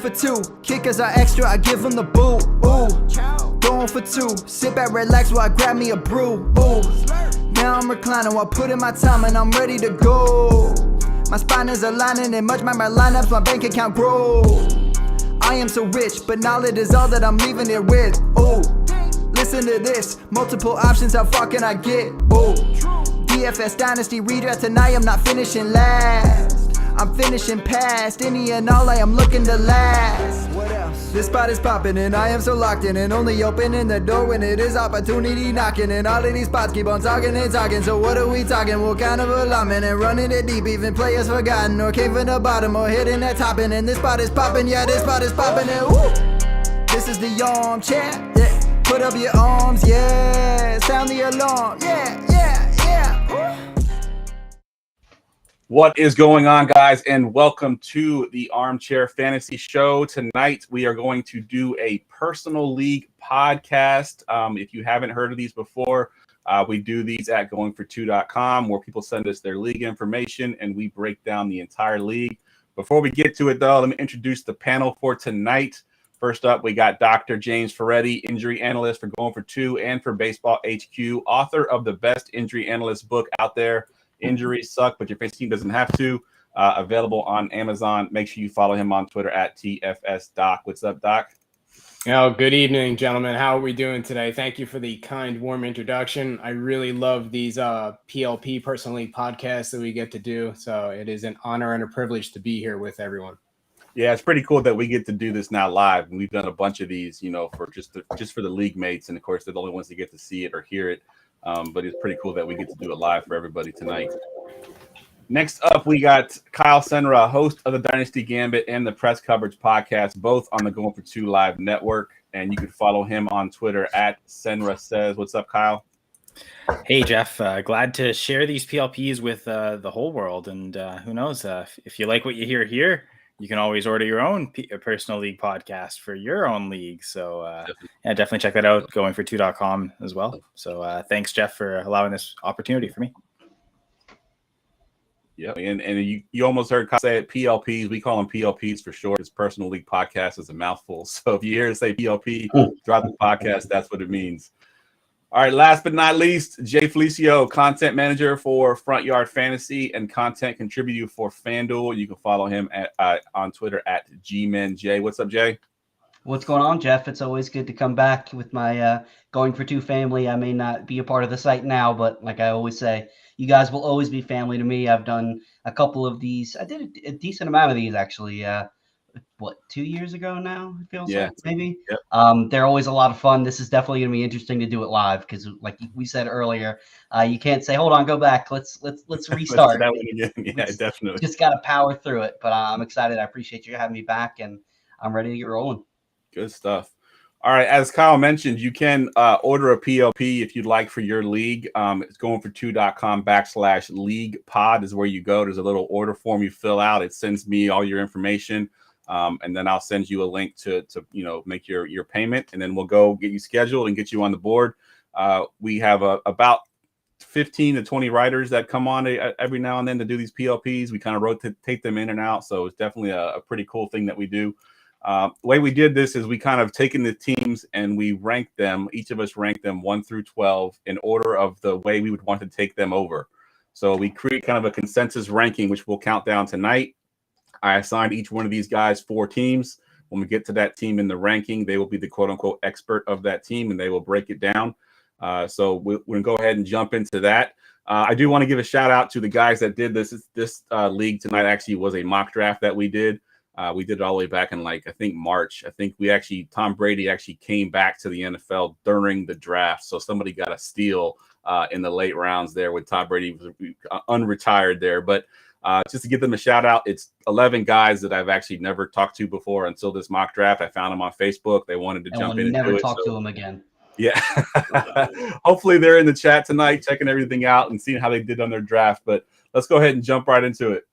for two. Kickers are extra, I give them the boot. Ooh, going for two. Sit back, relax while I grab me a brew. Ooh, now I'm reclining while putting my time and I'm ready to go. My spine is aligning and much my lineups, my bank account grow. I am so rich, but knowledge is all that I'm leaving it with. Ooh, listen to this. Multiple options, how far can I get? Ooh, DFS Dynasty redraft tonight, I'm not finishing last. I'm finishing past any and all, I am looking to last. What else? This spot is popping and I am so locked in and only opening the door when it is opportunity knocking. And all of these spots keep on talking and talking. So what are we talking? What kind of alignment? And running it deep, even players forgotten or came from the bottom or hitting that top end. And this spot is popping, yeah, this spot is popping. And woo, this is the armchair. Yeah, put up your arms, yeah, sound the alarm, yeah, yeah, yeah. Woo. What is going on, guys, and welcome to the Armchair Fantasy Show. Tonight, we are going to do a personal league podcast. If you haven't heard of these before, we do these at GoingFor2.com, where people send us their league information, and we break down the entire league. Before we get to it, though, let me introduce the panel for tonight. First up, we got Dr. James Ferretti, injury analyst for Going4 and for Baseball HQ, author of the best injury analyst book out there, Injuries Suck, but your fantasy team doesn't have to. Available on Amazon. Make sure you follow him on Twitter at TFSDoc. What's up, Doc? Oh, good evening, gentlemen. How are we doing today? Thank you for the kind, warm introduction. I really love these PLP Personal League podcasts that we get to do. So it is an honor and a privilege to be here with everyone. Yeah, it's pretty cool that we get to do this now live. And we've done a bunch of these, you know, for just for the league mates. And of course, they're the only ones that get to see it or hear it. But it's pretty cool that we get to do it live for everybody tonight. Next up, we got Kyle Senra, host of the Dynasty Gambit and the Press Coverage Podcast, both on the Going4 Live network. And you can follow him on Twitter at Senra Says. What's up, Kyle? Hey, Jeff. Glad to share these PLPs with the whole world. And who knows, if you like what you hear here, you can always order your own personal league podcast for your own league. So yeah, definitely check that out, Going42.com as well. So thanks, Jeff, for allowing this opportunity for me. Yeah, and you almost heard Kyle say it, PLPs. We call them PLPs for short. It's personal league podcast is a mouthful. So if you hear it say PLP, drop the podcast. That's what it means. All right, last but not least, Jay Felicio, content manager for Front Yard Fantasy and content contributor for FanDuel. You can follow him on Twitter at GmenJ. What's up, Jay? What's going on, Jeff? It's always good to come back with my Going4 family. I may not be a part of the site now, but like I always say, you guys will always be family to me. I've done a couple of these. I did a decent amount of these, actually. 2 years ago now, it feels like, maybe. Yep. They're always a lot of fun. This is definitely going to be interesting to do it live because, like we said earlier, you can't say, hold on, go back. Let's restart. Yeah, definitely. Just got to power through it. But I'm excited. I appreciate you having me back, and I'm ready to get rolling. Good stuff. All right, as Kyle mentioned, you can order a PLP if you'd like for your league. It's Going42.com/league pod is where you go. There's a little order form you fill out. It sends me all your information. And then I'll send you a link to make your payment, and then we'll go get you scheduled and get you on the board. We have about 15 to 20 writers that come on every now and then to do these PLPs. We kind of rotate them in and out, so it's definitely a pretty cool thing that we do. The way we did this is we kind of taken the teams and we ranked them. Each of us ranked them 1 through 12 in order of the way we would want to take them over. So we create kind of a consensus ranking, which we'll count down tonight. I assigned each one of these guys 4 teams. When we get to that team in the ranking, they will be the quote-unquote expert of that team, and they will break it down. So we're going to go ahead and jump into that. I do want to give a shout-out to the guys that did this. This league tonight actually was a mock draft that we did. We did it all the way back in, I think, March. I think Tom Brady actually came back to the NFL during the draft. So somebody got a steal in the late rounds there with Tom Brady unretired there. But just to give them a shout out, it's 11 guys that I've actually never talked to before until this mock draft. I found them on Facebook. They wanted to jump in and never talk to them again. Yeah. Hopefully they're in the chat tonight, checking everything out and seeing how they did on their draft. But let's go ahead and jump right into it.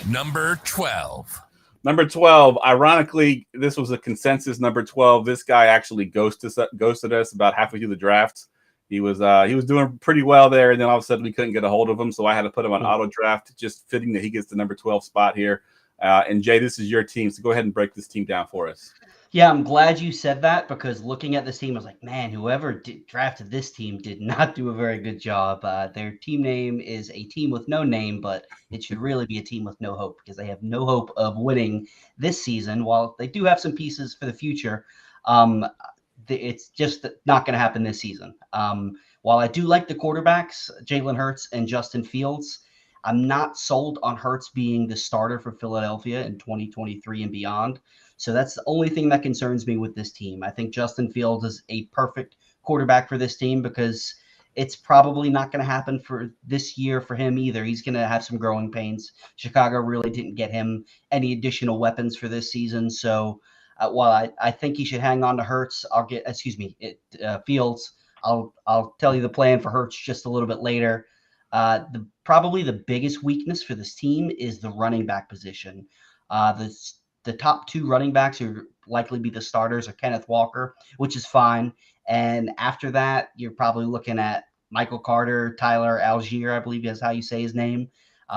Number 12. Number 12. Ironically, this was a consensus number 12. This guy actually ghosted us about halfway through the draft. He was doing pretty well there, and then all of a sudden we couldn't get a hold of him, so I had to put him on auto draft, just fitting that he gets the number 12 spot here. And Jay, this is your team, so go ahead and break this team down for us. Yeah, I'm glad you said that because looking at this team, I was like, man, whoever drafted this team did not do a very good job. Their team name is a team with no name, but it should really be a team with no hope because they have no hope of winning this season. While they do have some pieces for the future, it's just not going to happen this season. While I do like the quarterbacks, Jalen Hurts and Justin Fields, I'm not sold on Hurts being the starter for Philadelphia in 2023 and beyond. So that's the only thing that concerns me with this team. I think Justin Fields is a perfect quarterback for this team because it's probably not going to happen for this year for him either. He's going to have some growing pains. Chicago really didn't get him any additional weapons for this season. So while I think he should hang on to Hurts, Fields. I'll tell you the plan for Hurts just a little bit later. Probably the biggest weakness for this team is the running back position. The top two running backs who likely be the starters are Kenneth Walker, which is fine. And after that, you're probably looking at Michael Carter, Tyler Algier, I believe is how you say his name.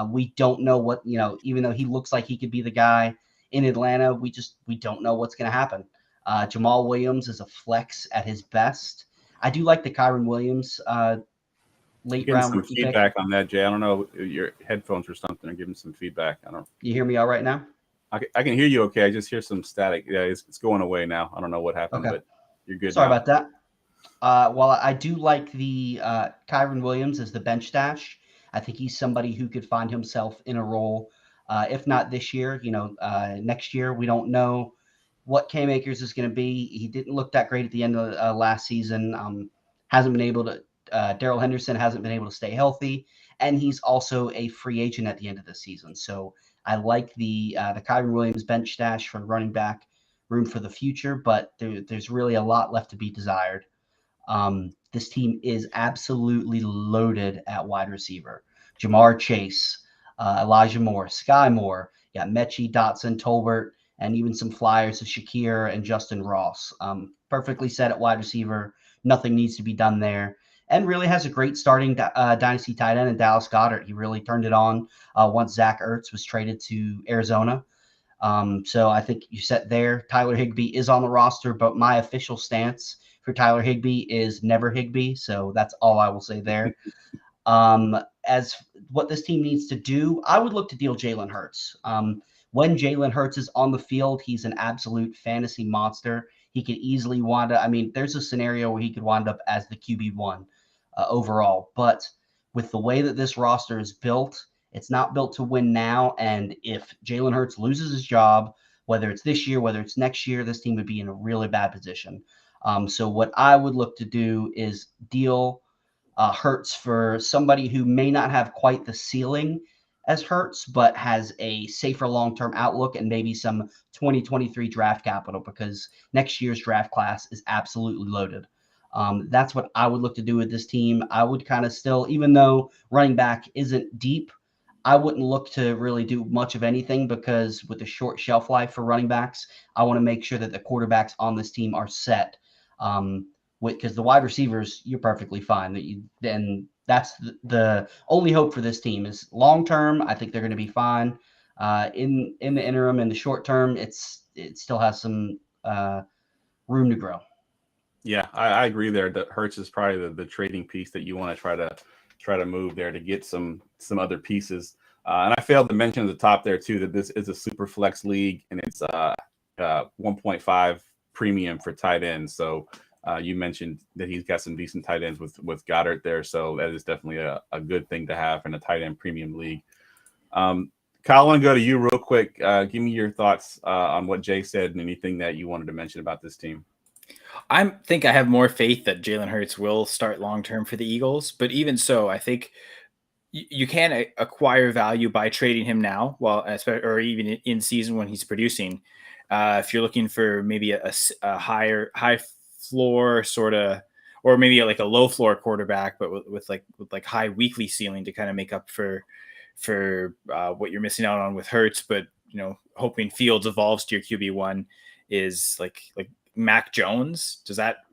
We don't know what, even though he looks like he could be the guy in Atlanta, we don't know what's going to happen. Jamal Williams is a flex at his best. I do like the Kyron Williams late round some feedback on that, Jay. I don't know your headphones or something are giving some feedback. You hear me all right now? I can hear you okay. I just hear some static. Yeah, it's going away now. I don't know what happened, Okay. But you're good. Sorry now. about that. While I do like the Kyron Williams as the bench stash, I think he's somebody who could find himself in a role, if not this year, next year. We don't know what Cam Akers is going to be. He didn't look that great at the end of last season. Hasn't been able to. Darrell Henderson hasn't been able to stay healthy, and he's also a free agent at the end of the season. So I like the Kyron Williams bench stash for running back room for the future, but there's really a lot left to be desired. This team is absolutely loaded at wide receiver. Jamar Chase, Elijah Moore, Sky Moore, got Mechie, Dotson, Tolbert, and even some flyers of Shakir and Justin Ross. Perfectly set at wide receiver. Nothing needs to be done there. And really has a great starting dynasty tight end in Dallas Goedert. He really turned it on once Zach Ertz was traded to Arizona. So I think you set there. Tyler Higbee is on the roster, but my official stance for Tyler Higbee is never Higbee. So that's all I will say there. As what this team needs to do, I would look to deal Jalen Hurts. When Jalen Hurts is on the field, he's an absolute fantasy monster. He could easily wind up. I mean, there's a scenario where he could wind up as the QB1 overall. But with the way that this roster is built, it's not built to win now. And if Jalen Hurts loses his job, whether it's this year, whether it's next year, this team would be in a really bad position. So what I would look to do is deal Hurts for somebody who may not have quite the ceiling as Hurts, but has a safer long-term outlook and maybe some 2023 draft capital because next year's draft class is absolutely loaded. That's what I would look to do with this team. I would kind of still, even though running back isn't deep, I wouldn't look to really do much of anything because with the short shelf life for running backs, I want to make sure that the quarterbacks on this team are set. Because the wide receivers, you're perfectly fine. Then that's the only hope for this team is long term. I think they're going to be fine. In the interim, in the short term, it still has some room to grow. Yeah, I agree there. That Hurts is probably the trading piece that you want to try to move there to get some other pieces. And I failed to mention at the top there too that this is a super flex league and it's 1.5 premium for tight ends. So you mentioned that he's got some decent tight ends with Goddard there. So that is definitely a good thing to have in a tight end premium league. Kyle, I want to go to you real quick. Give me your thoughts on what Jay said and anything that you wanted to mention about this team. I think I have more faith that Jalen Hurts will start long-term for the Eagles, but even so, I think you can acquire value by trading him now, or even in season when he's producing. If you're looking for maybe a high floor sort of, or maybe like a low floor quarterback, but with high weekly ceiling to kind of make up for what you're missing out on with Hurts, but hoping Fields evolves to your QB1 is like Mack Jones.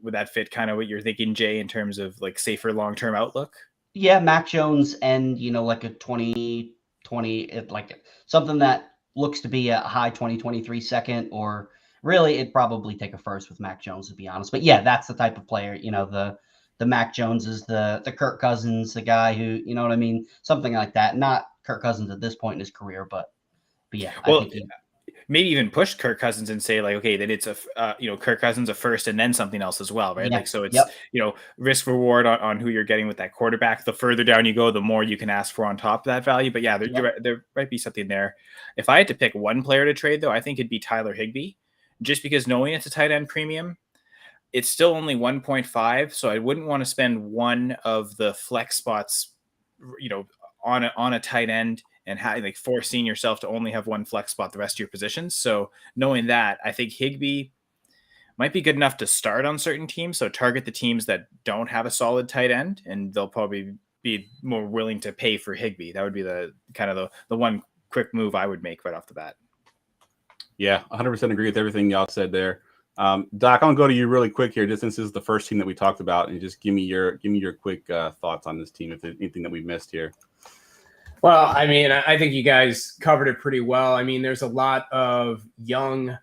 Would that fit kind of what you're thinking, Jay, in terms of like safer long-term outlook? Yeah, Mack Jones and like a 2020, like something that looks to be a high 2023 second, or really it'd probably take a first with Mack Jones, to be honest. But yeah, that's the type of player, the Mack Jones is the Kirk Cousins, the guy who, you know what I mean? Something like that. Not Kirk Cousins at this point in his career, but yeah, well, I think maybe even push Kirk Cousins and say like, okay, then it's Kirk Cousins a first and then something else as well, right? Yeah. Like, so it's, Yep. Risk reward on who you're getting with that quarterback. The further down you go, the more you can ask for on top of that value. But yeah, there might be something there. If I had to pick one player to trade, though, I think it'd be Tyler Higbee, just because knowing it's a tight end premium, it's still only 1.5. So I wouldn't want to spend one of the flex spots, on a tight end and forcing yourself to only have one flex spot the rest of your positions. So knowing that, I think Higbee might be good enough to start on certain teams. So target the teams that don't have a solid tight end, and they'll probably be more willing to pay for Higbee. That would be the kind of the one quick move I would make right off the bat. Yeah, 100% agree with everything y'all said there. Doc, I'm gonna go to you really quick here, just since this is the first team that we talked about, and just give me your quick thoughts on this team, if there's anything that we missed here. Well, I mean, I think you guys covered it pretty well. I mean, there's a lot of young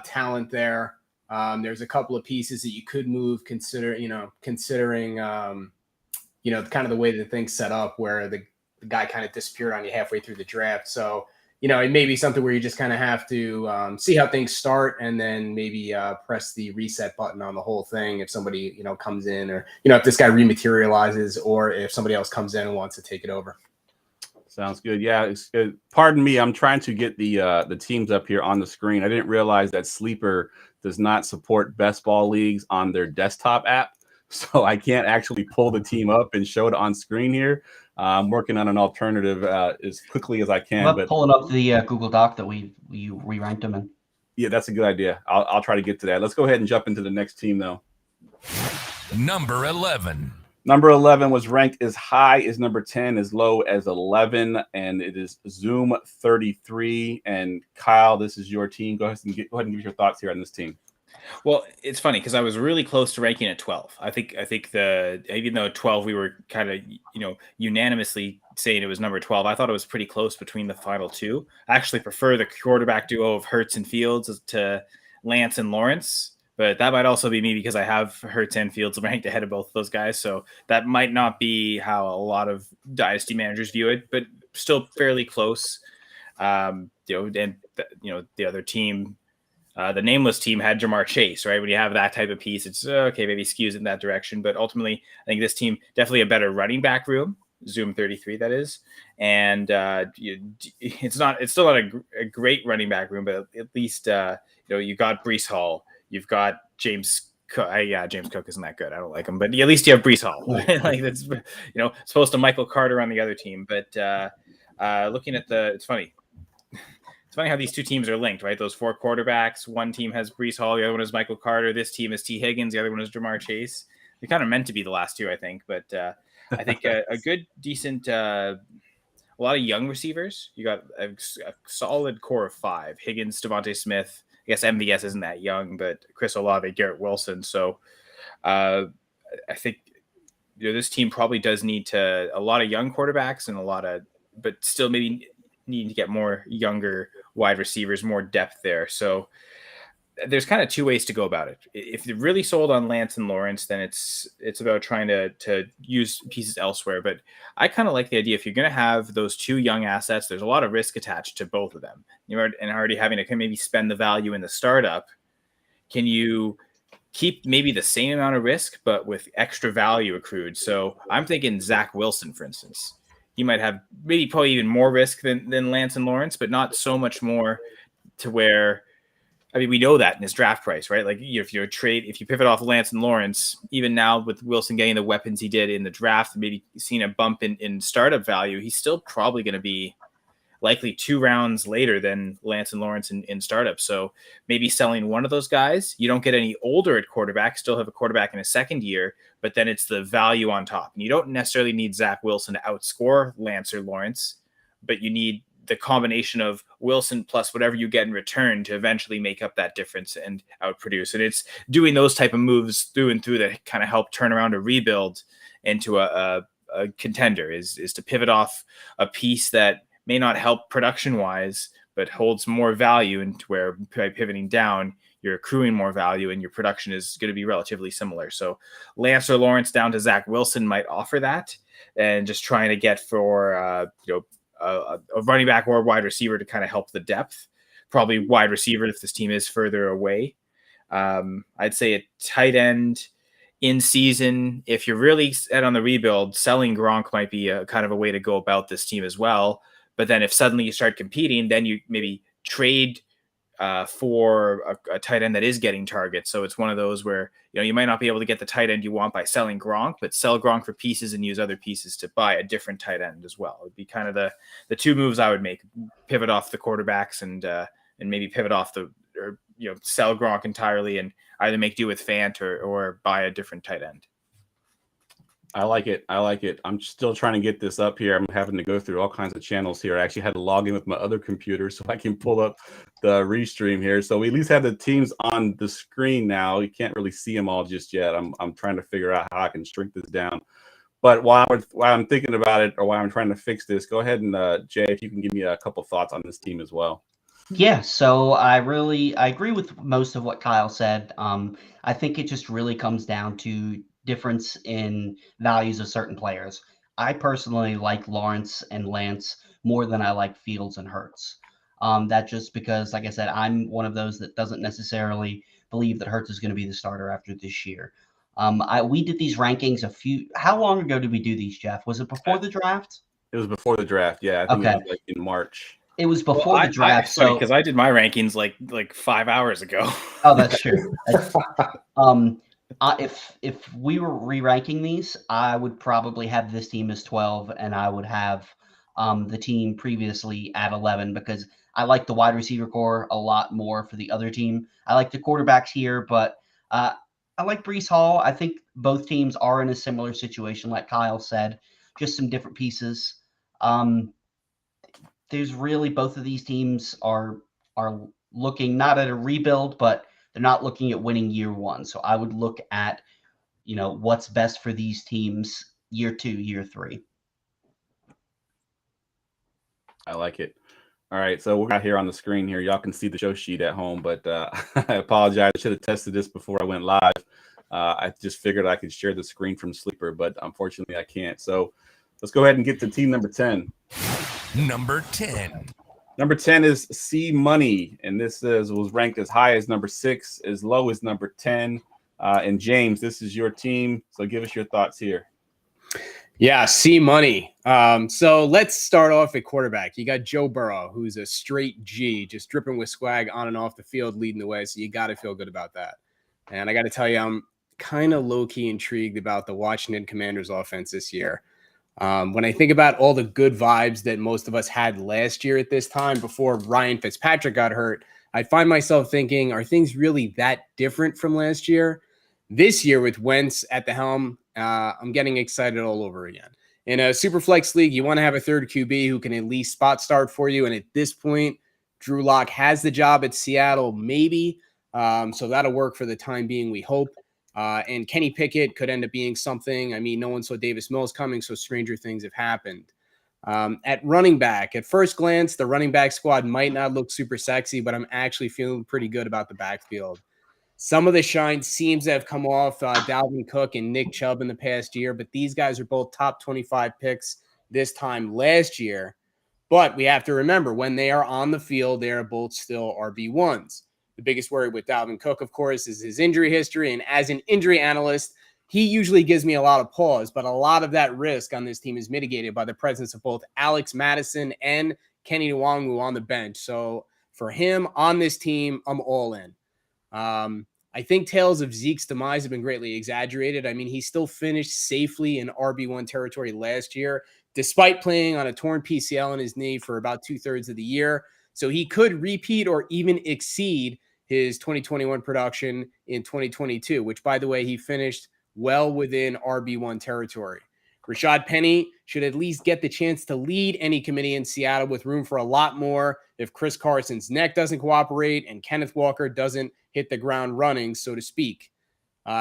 talent there. There's a couple of pieces that you could move, considering kind of the way that things set up, where the guy kind of disappeared on you halfway through the draft. So, it may be something where you just kind of have to see how things start, and then maybe press the reset button on the whole thing if somebody, comes in, or, if this guy rematerializes, or if somebody else comes in and wants to take it over. Sounds good. Yeah, pardon me. I'm trying to get the teams up here on the screen. I didn't realize that Sleeper does not support best ball leagues on their desktop app, so I can't actually pull the team up and show it on screen here. I'm working on an alternative as quickly as I can. But pulling up the Google Doc that we ranked them in. Yeah, that's a good idea. I'll try to get to that. Let's go ahead and jump into the next team, though. Number 11. Number 11 was ranked as high as number 10, as low as 11, and it is Zoom 33. And Kyle, this is your team. Go ahead and give your thoughts here on this team. Well, it's funny because I was really close to ranking at 12. I think even though 12 we were kind of unanimously saying it was number 12, I thought it was pretty close between the final two. I actually prefer the quarterback duo of Hurts and Fields to Lance and Lawrence, but that might also be me because I have Hurts and Fields ranked ahead of both of those guys. So that might not be how a lot of dynasty managers view it, but still fairly close. And the other team. The nameless team had Jamar Chase, right? When you have that type of piece, it's okay, maybe skews in that direction. But ultimately, I think this team definitely a better running back room, Zoom 33, that is. And it's still not a great running back room, but at least you got Breece Hall, you've got James Cook. James Cook isn't that good. I don't like him, but at least you have Breece Hall. Like that's opposed to Michael Carter on the other team. But looking at it's funny. It's funny how these two teams are linked, right? Those four quarterbacks. One team has Breece Hall, the other one is Michael Carter. This team is T. Higgins, the other one is Jamar Chase. They're kind of meant to be the last two, I think. But I think a good, decent, a lot of young receivers. You got a solid core of five: Higgins, Devontae Smith. I guess MVS isn't that young, but Chris Olave, Garrett Wilson. So I think this team probably does need a lot of young quarterbacks and but still maybe need to get more younger wide receivers, more depth there. So there's kind of two ways to go about it. If you're really sold on Lance and Lawrence, then it's about trying to use pieces elsewhere. But I kind of like the idea, if you're going to have those two young assets, there's a lot of risk attached to both of them. And already having to maybe spend the value in the startup, can you keep maybe the same amount of risk, but with extra value accrued? So I'm thinking Zach Wilson, for instance. He might have probably even more risk than Lance and Lawrence, but not so much more to where, we know that in his draft price, right? Like if you pivot off Lance and Lawrence, even now with Wilson getting the weapons he did in the draft, maybe seeing a bump in startup value, he's still probably going to be likely 2 rounds later than Lance and Lawrence in startup. So maybe selling one of those guys, you don't get any older at quarterback, still have a quarterback in a second year, but then it's the value on top. And you don't necessarily need Zach Wilson to outscore Lance or Lawrence, but you need the combination of Wilson plus whatever you get in return to eventually make up that difference and outproduce. And it's doing those type of moves through and through that kind of help turn around a rebuild into a contender, is to pivot off a piece that may not help production wise, but holds more value, and where by pivoting down, you're accruing more value and your production is going to be relatively similar. So Lance or Lawrence down to Zach Wilson might offer that, and just trying to get for a running back or a wide receiver to kind of help the depth. Probably wide receiver if this team is further away. I'd say a tight end in season. If you're really set on the rebuild, selling Gronk might be a kind of a way to go about this team as well. But then if suddenly you start competing, then you maybe trade for a tight end that is getting targets. So it's one of those where, you might not be able to get the tight end you want by selling Gronk, but sell Gronk for pieces and use other pieces to buy a different tight end as well. It would be kind of the two moves I would make: pivot off the quarterbacks and maybe pivot off sell Gronk entirely and either make do with Fant or buy a different tight end. I like it. I'm still trying to get this up here. I'm having to go through all kinds of channels here. I actually had to log in with my other computer so I can pull up the restream here. So we at least have the teams on the screen now. You can't really see them all just yet. I'm trying to figure out how I can shrink this down. But while I'm thinking about it, or while I'm trying to fix this, go ahead and Jay, if you can give me a couple thoughts on this team as well. Yeah, so I agree with most of what Kyle said. I think it just really comes down to difference in values of certain players. I personally like Lawrence and Lance more than I like Fields and Hurts. That just because, like I said, I'm one of those that doesn't necessarily believe that Hurts is going to be the starter after this year. We did these rankings how long ago did we do these, Jeff? Was it before the draft? It was before the draft. Yeah, I think it was like in March. It was before the draft. Because I did my rankings like 5 hours ago. Oh, that's true. If we were re-ranking these, I would probably have this team as 12, and I would have the team previously at 11, because I like the wide receiver core a lot more for the other team. I like the quarterbacks here, but I like Breece Hall. I think both teams are in a similar situation, like Kyle said, just some different pieces. There's really, both of these teams are looking not at a rebuild, but they're not looking at winning year one. So I would look at, what's best for these teams year 2, year 3. I like it. All right, so we're out here on the screen here. Y'all can see the show sheet at home, but I apologize. I should have tested this before I went live. I just figured I could share the screen from Sleeper, but unfortunately I can't. So let's go ahead and get to team number 10. Number 10. Number 10 is C Money, and this was ranked as high as number 6, as low as number 10. And James, this is your team, so give us your thoughts here. Yeah, C Money. So let's start off at quarterback. You got Joe Burrow, who's a straight G, just dripping with swag on and off the field, leading the way. So you got to feel good about that. And I got to tell you, I'm kind of low-key intrigued about the Washington Commanders offense this year. When I think about all the good vibes that most of us had last year at this time before Ryan Fitzpatrick got hurt, I find myself thinking, are things really that different from last year? This year with Wentz at the helm, I'm getting excited all over again. In a super flex league, you want to have a third QB who can at least spot start for you. And at this point, Drew Lock has the job at Seattle, maybe. So that'll work for the time being, we hope. And Kenny Pickett could end up being something. I mean, no one saw Davis Mills coming, so stranger things have happened. At running back, at first glance, the running back squad might not look super sexy, but I'm actually feeling pretty good about the backfield. Some of the shine seems to have come off Dalvin Cook and Nick Chubb in the past year, but these guys are both top 25 picks this time last year. But we have to remember, when they are on the field, they are both still RB1s. The biggest worry with Dalvin Cook, of course, is his injury history. And as an injury analyst, he usually gives me a lot of pause, but a lot of that risk on this team is mitigated by the presence of both Alex Madison and Kenny Nwangwu on the bench. So for him on this team, I'm all in. I think tales of Zeke's demise have been greatly exaggerated. I mean, he still finished safely in RB1 territory last year, despite playing on a torn PCL in his knee for about 2/3 of the year. So he could repeat or even exceed his 2021 production in 2022, which, by the way, he finished well within RB1 territory. Rashad Penny should at least get the chance to lead any committee in Seattle, with room for a lot more if Chris Carson's neck doesn't cooperate and Kenneth Walker doesn't hit the ground running, so to speak.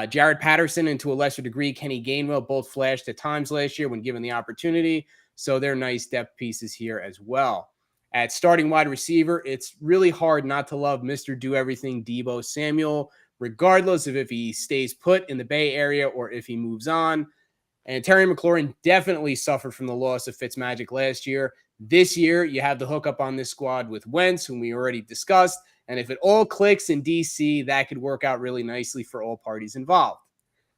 Jared Patterson, and to a lesser degree, Kenny Gainwell, both flashed at times last year when given the opportunity, so they're nice depth pieces here as well. At starting wide receiver, it's really hard not to love Mr. Do-Everything Deebo Samuel, regardless of if he stays put in the Bay Area or if he moves on. And Terry McLaurin definitely suffered from the loss of Fitzmagic last year. This year, you have the hookup on this squad with Wentz, whom we already discussed. And if it all clicks in DC, that could work out really nicely for all parties involved.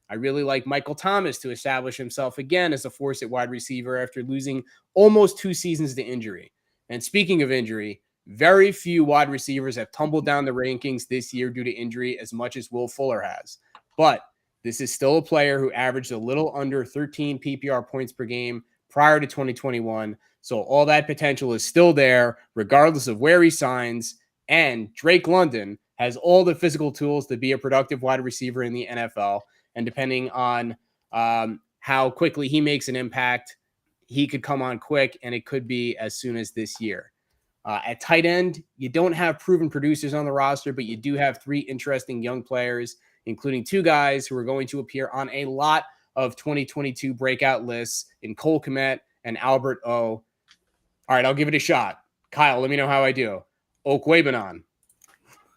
I really like Michael Thomas to establish himself again as a force at wide receiver after losing almost 2 seasons to injury. And speaking of injury, very few wide receivers have tumbled down the rankings this year due to injury as much as Will Fuller has. But this is still a player who averaged a little under 13 PPR points per game prior to 2021. So all that potential is still there, regardless of where he signs. And Drake London has all the physical tools to be a productive wide receiver in the NFL. And depending on how quickly he makes an impact, he could come on quick, and it could be as soon as this year. At tight end, you don't have proven producers on the roster, but you do have 3 interesting young players, including 2 guys who are going to appear on a lot of 2022 breakout lists in Cole Kmet and Albert O. All right, I'll give it a shot. Kyle, let me know how I do. Okwebanon.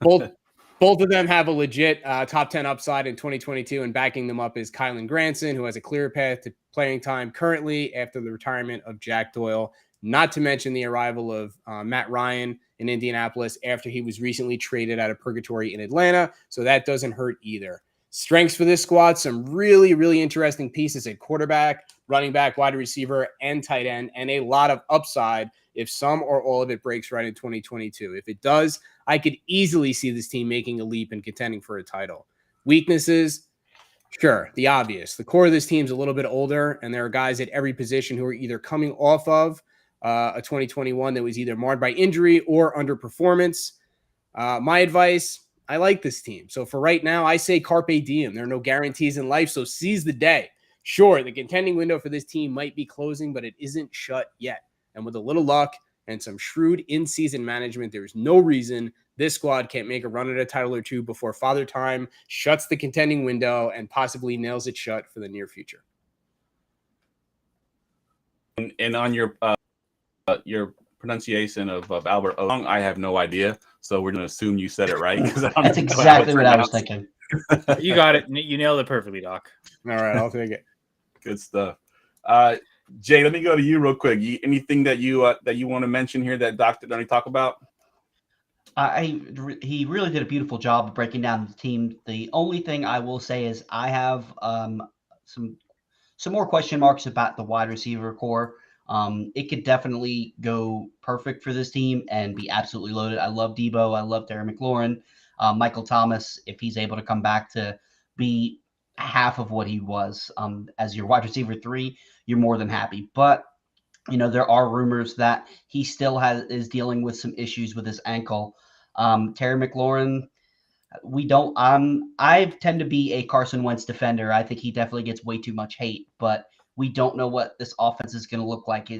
Both of them have a legit top 10 upside in 2022, and backing them up is Kylan Granson, who has a clear path to playing time currently after the retirement of Jack Doyle, not to mention the arrival of Matt Ryan in Indianapolis after he was recently traded out of purgatory in Atlanta, so that doesn't hurt either. Strengths for this squad, some really, really interesting pieces at quarterback, running back, wide receiver, and tight end, and a lot of upside if some or all of it breaks right in 2022. If it does, I could easily see this team making a leap and contending for a title. Weaknesses, sure, the obvious. The core of this team's a little bit older, and there are guys at every position who are either coming off of a 2021 that was either marred by injury or underperformance. My advice, I like this team. So for right now, I say carpe diem. There are no guarantees in life, so seize the day. Sure, the contending window for this team might be closing, but it isn't shut yet. And with a little luck and some shrewd in-season management, there's no reason this squad can't make a run at a title or 2 before Father Time shuts the contending window and possibly nails it shut for the near future. And on your pronunciation of Albert O, I have no idea. So we're going to assume you said it right. That's exactly what I was thinking. You got it. You nailed it perfectly, Doc. All right, I'll take it. Good stuff. Jay, let me go to you real quick. Anything that you want to mention here that Doc didn't talk about? He really did a beautiful job of breaking down the team. The only thing I will say is I have some more question marks about the wide receiver core. It could definitely go perfect for this team and be absolutely loaded. I love Deebo. I love Terry McLaurin. Michael Thomas, if he's able to come back to be half of what he was as your wide receiver 3, you're more than happy. But there are rumors that he still is dealing with some issues with his ankle. Terry McLaurin, I tend to be a Carson Wentz defender. I think he definitely gets way too much hate, but we don't know what this offense is going to look like.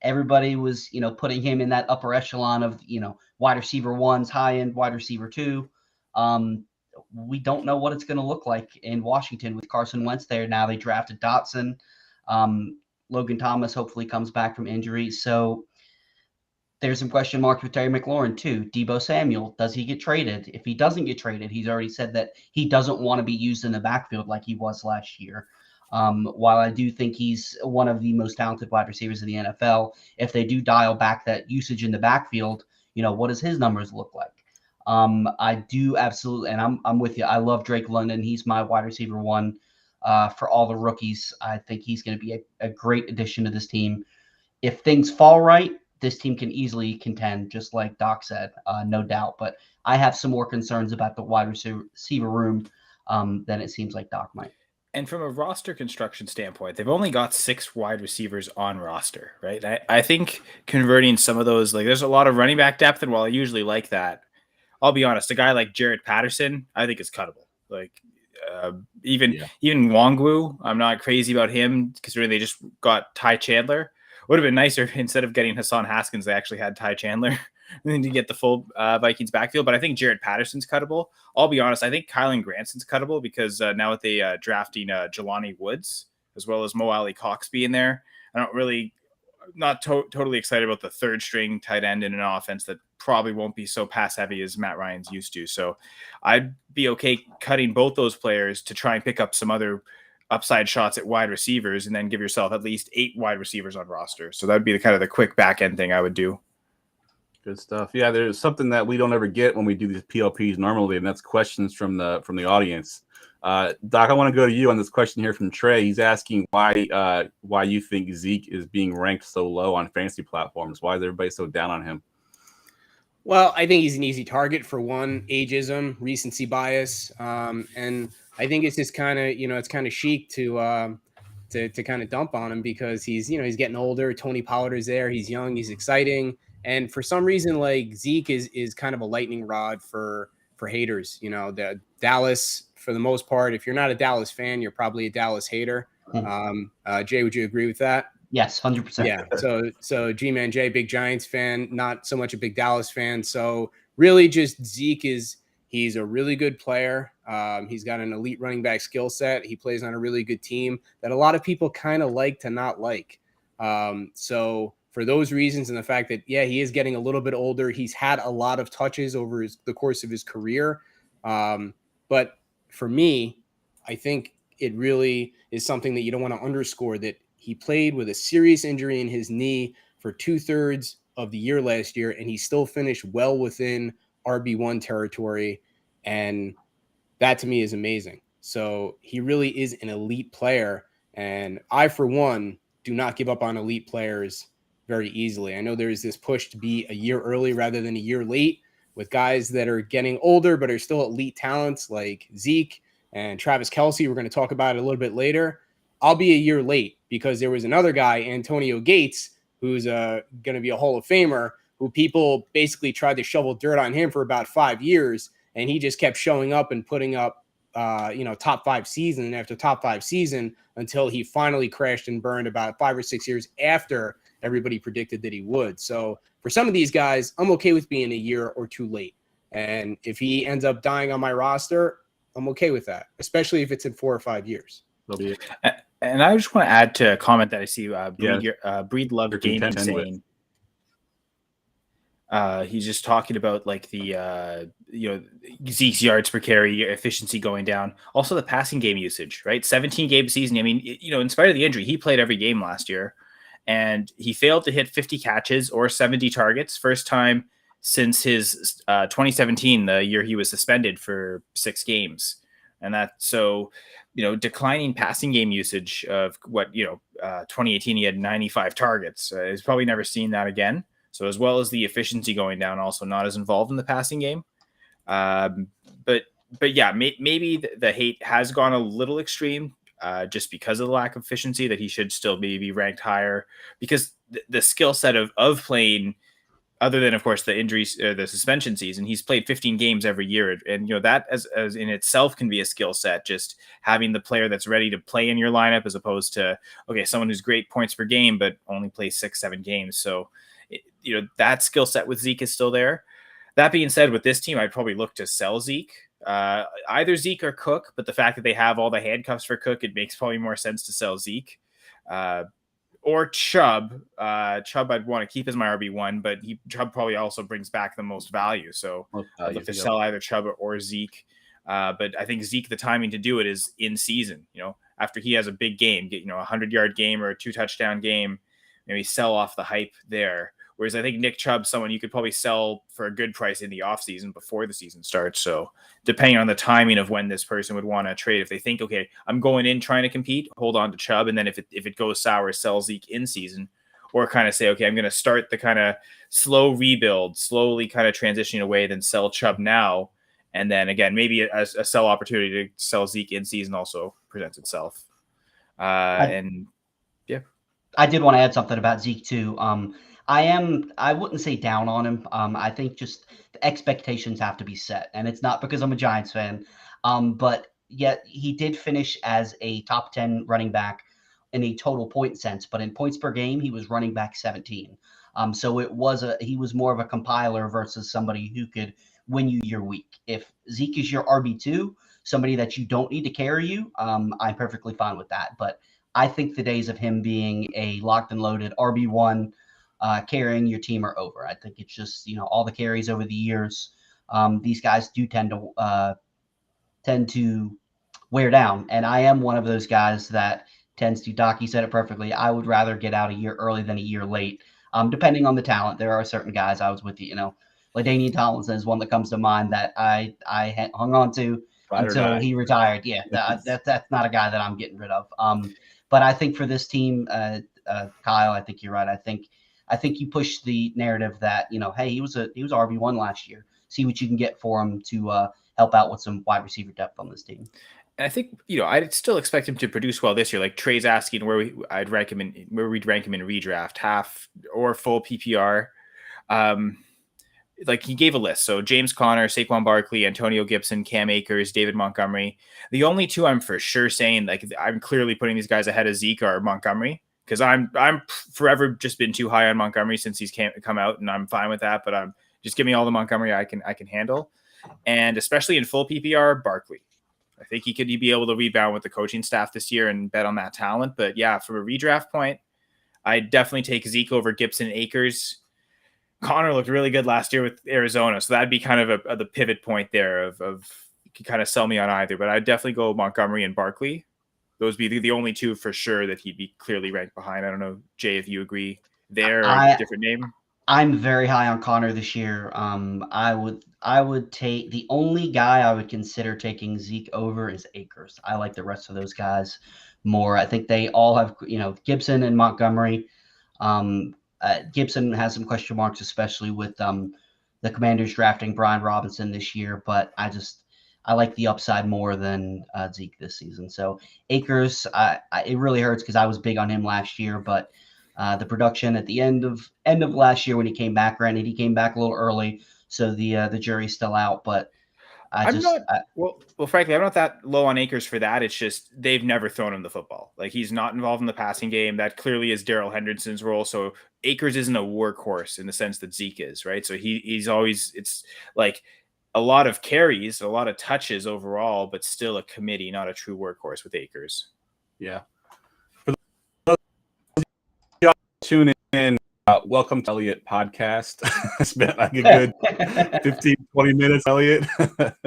Everybody was, putting him in that upper echelon of, wide receiver 1s, high end wide receiver 2. We don't know what it's going to look like in Washington with Carson Wentz there. Now they drafted Dotson. Logan Thomas hopefully comes back from injury. So there's some question marks with Terry McLaurin too. Deebo Samuel, does he get traded? If he doesn't get traded, he's already said that he doesn't want to be used in the backfield like he was last year. While I do think he's one of the most talented wide receivers in the NFL, if they do dial back that usage in the backfield, what does his numbers look like? I do absolutely, and I'm with you. I love Drake London. He's my wide receiver 1 for all the rookies. I think he's going to be a great addition to this team. If things fall right, this team can easily contend, just like Doc said, no doubt. But I have some more concerns about the wide receiver room than it seems like Doc might. And from a roster construction standpoint, they've only got 6 wide receivers on roster, right? I think converting some of those, like there's a lot of running back depth, and while I usually like that, I'll be honest, a guy like Jared Patterson, I think is cuttable. Like even Nwangwu, I'm not crazy about him considering they just got Ty Chandler. Would have been nicer instead of getting Hassan Haskins, they actually had Ty Chandler to get the full Vikings backfield. But I think Jared Patterson's cuttable. I'll be honest, I think Kylan Granson's cuttable because now with the drafting Jelani Woods as well as Mo Ali Cox being there, I don't really not totally excited about the third string tight end in an offense that probably won't be so pass heavy as Matt Ryan's used to. So I'd be okay cutting both those players to try and pick up some other upside shots at wide receivers, and then give yourself at least 8 wide receivers on roster. So that'd be the kind of the quick back end thing I would do. Good stuff. Yeah, there's something that we don't ever get when we do these PLPs normally, and that's questions from the audience. Doc, I want to go to you on this question here from Trey. He's asking why you think Zeke is being ranked so low on fantasy platforms. Why is everybody so down on him? Well, I think he's an easy target for one, ageism, recency bias, and I think it's just kind of, it's kind of chic to kind of dump on him because he's getting older. Tony Pollard's there. He's young. He's exciting. And for some reason, like Zeke is kind of a lightning rod for haters. The Dallas, for the most part, if you're not a Dallas fan, you're probably a Dallas hater. Jay, would you agree with that? Yes, 100%. Yeah. So G-Man Jay, big Giants fan, not so much a big Dallas fan. So really just Zeke he's a really good player. He's got an elite running back skill set. He plays on a really good team that a lot of people kind of like to not like. So for those reasons and the fact that, yeah, he is getting a little bit older. He's had a lot of touches over the course of his career. But for me, I think it really is something that you don't want to underscore, that he played with a serious injury in his knee for 2/3 of the year last year, and he still finished well within RB1 territory. And that to me is amazing. So he really is an elite player. And I, for one, do not give up on elite players very easily. I know there's this push to be a year early rather than a year late with guys that are getting older but are still elite talents like Zeke and Travis Kelce. We're going to talk about it a little bit later. I'll be a year late because there was another guy, Antonio Gates, who's going to be a Hall of Famer, who people basically tried to shovel dirt on him for about 5 years, and he just kept showing up and putting up top 5 season after top 5 season until he finally crashed and burned about 5 or 6 years after everybody predicted that he would. So for some of these guys, I'm okay with being a year or two late. And if he ends up dying on my roster, I'm okay with that, especially if it's in 4 or 5 years. And I just want to add to a comment that I see Breed Love Gaming saying. He's just talking about like the Zeke's yards per carry efficiency going down. Also the passing game usage, right? 17 game season. I mean, in spite of the injury, he played every game last year, and he failed to hit 50 catches or 70 targets. First time since his 2017, the year he was suspended for 6 games. And declining passing game usage of 2018, he had 95 targets. He's probably never seen that again. So as well as the efficiency going down, also not as involved in the passing game. But yeah, maybe the hate has gone a little extreme just because of the lack of efficiency, that he should still be ranked higher, because the skill set of playing, other than of course the injuries, the suspension season, he's played 15 games every year. And that as in itself can be a skill set, just having the player that's ready to play in your lineup, as opposed to, someone who's great points per game, but only plays 6-7 games. So, that skill set with Zeke is still there. That being said, with this team, I'd probably look to sell Zeke, either Zeke or Cook, but the fact that they have all the handcuffs for Cook, it makes probably more sense to sell Zeke, or Chubb. Chubb I'd want to keep as my RB1, but Chubb probably also brings back the most value. So I'd look to sell either Chubb or Zeke. But I think Zeke, the timing to do it is in season, after he has a big game, get, 100-yard game or a 2-touchdown game, maybe sell off the hype there. Whereas I think Nick Chubb, someone you could probably sell for a good price in the offseason before the season starts. So depending on the timing of when this person would want to trade, if they think, okay, I'm going in trying to compete, hold on to Chubb. And then if it goes sour, sell Zeke in season, or kind of say, okay, I'm going to start the kind of slow rebuild, slowly kind of transitioning away, then sell Chubb now. And then again, maybe a sell opportunity to sell Zeke in season also presents itself. I did want to add something about Zeke too. I wouldn't say down on him. I think just the expectations have to be set, and it's not because I'm a Giants fan. But yet he did finish as a top 10 running back in a total point sense, but in points per game, he was running back 17. So he was more of a compiler versus somebody who could win you your week. If Zeke is your RB2, somebody that you don't need to carry you, I'm perfectly fine with that. But I think the days of him being a locked and loaded RB1 carrying your team are over. I think it's just, all the carries over the years. These guys do tend to wear down. And I am one of those guys that tends to, Doc, you said it perfectly. I would rather get out a year early than a year late, depending on the talent. There are certain guys I was with LaDainian Tomlinson is one that comes to mind that I hung on to until he retired. Yeah, that's not a guy that I'm getting rid of. But I think for this team, Kyle, I think you're right. I think you push the narrative that, hey, he was RB1 last year. See what you can get for him to help out with some wide receiver depth on this team. And I think, I'd still expect him to produce well this year. Like Trey's asking where we'd rank him in redraft, half or full PPR. Like he gave a list. So James Conner, Saquon Barkley, Antonio Gibson, Cam Akers, David Montgomery. The only two I'm for sure saying, like, I'm clearly putting these guys ahead of Zeke are Montgomery, because I'm forever just been too high on Montgomery since he's come out, and I'm fine with that. But I'm just give me all the Montgomery I can handle, and especially in full PPR, Barkley. I think he'd be able to rebound with the coaching staff this year and bet on that talent. But yeah, from a redraft point, I'd definitely take Zeke over Gibson and Akers. Connor looked really good last year with Arizona, so that'd be kind of the pivot point there of you can kind of sell me on either. But I'd definitely go Montgomery and Barkley. Those be the only two for sure that he'd be clearly ranked behind. I don't know, Jay, if you agree there or different name. I'm very high on Connor this year. I would take the only guy I would consider taking Zeke over is Akers. I like the rest of those guys more. I think they all have, Gibson and Montgomery. Gibson has some question marks, especially with the Commanders drafting Brian Robinson this year, but I like the upside more than Zeke this season. So Akers, it really hurts because I was big on him last year, but the production at the end of last year when he came back, granted he came back a little early, so the jury's still out. But frankly, I'm not that low on Akers for that. It's just they've never thrown him the football. Like, he's not involved in the passing game. That clearly is Darrell Henderson's role. So Akers isn't a workhorse in the sense that Zeke is, right? So he's always, it's like a lot of carries, a lot of touches overall, but still a committee, not a true workhorse with Akers. Yeah. For those of y'all tuning in, welcome to Elliott Podcast. Spent like a good 15, 20 minutes, Elliott.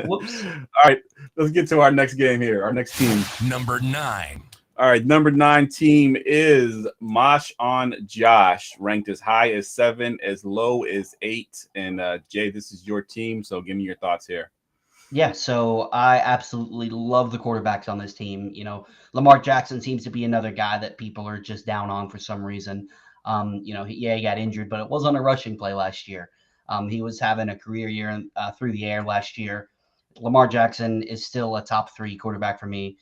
Whoops. All right, let's get to our next game here. Our next team. Number 9. All right, number 9 team is Mosh on Josh, ranked as high as 7, as low as 8. And Jay, this is your team, so give me your thoughts here. Yeah, so I absolutely love the quarterbacks on this team. Lamar Jackson seems to be another guy that people are just down on for some reason. He got injured, but it wasn't a rushing play last year. He was having a career year through the air last year. Lamar Jackson is still a top 3 quarterback for me.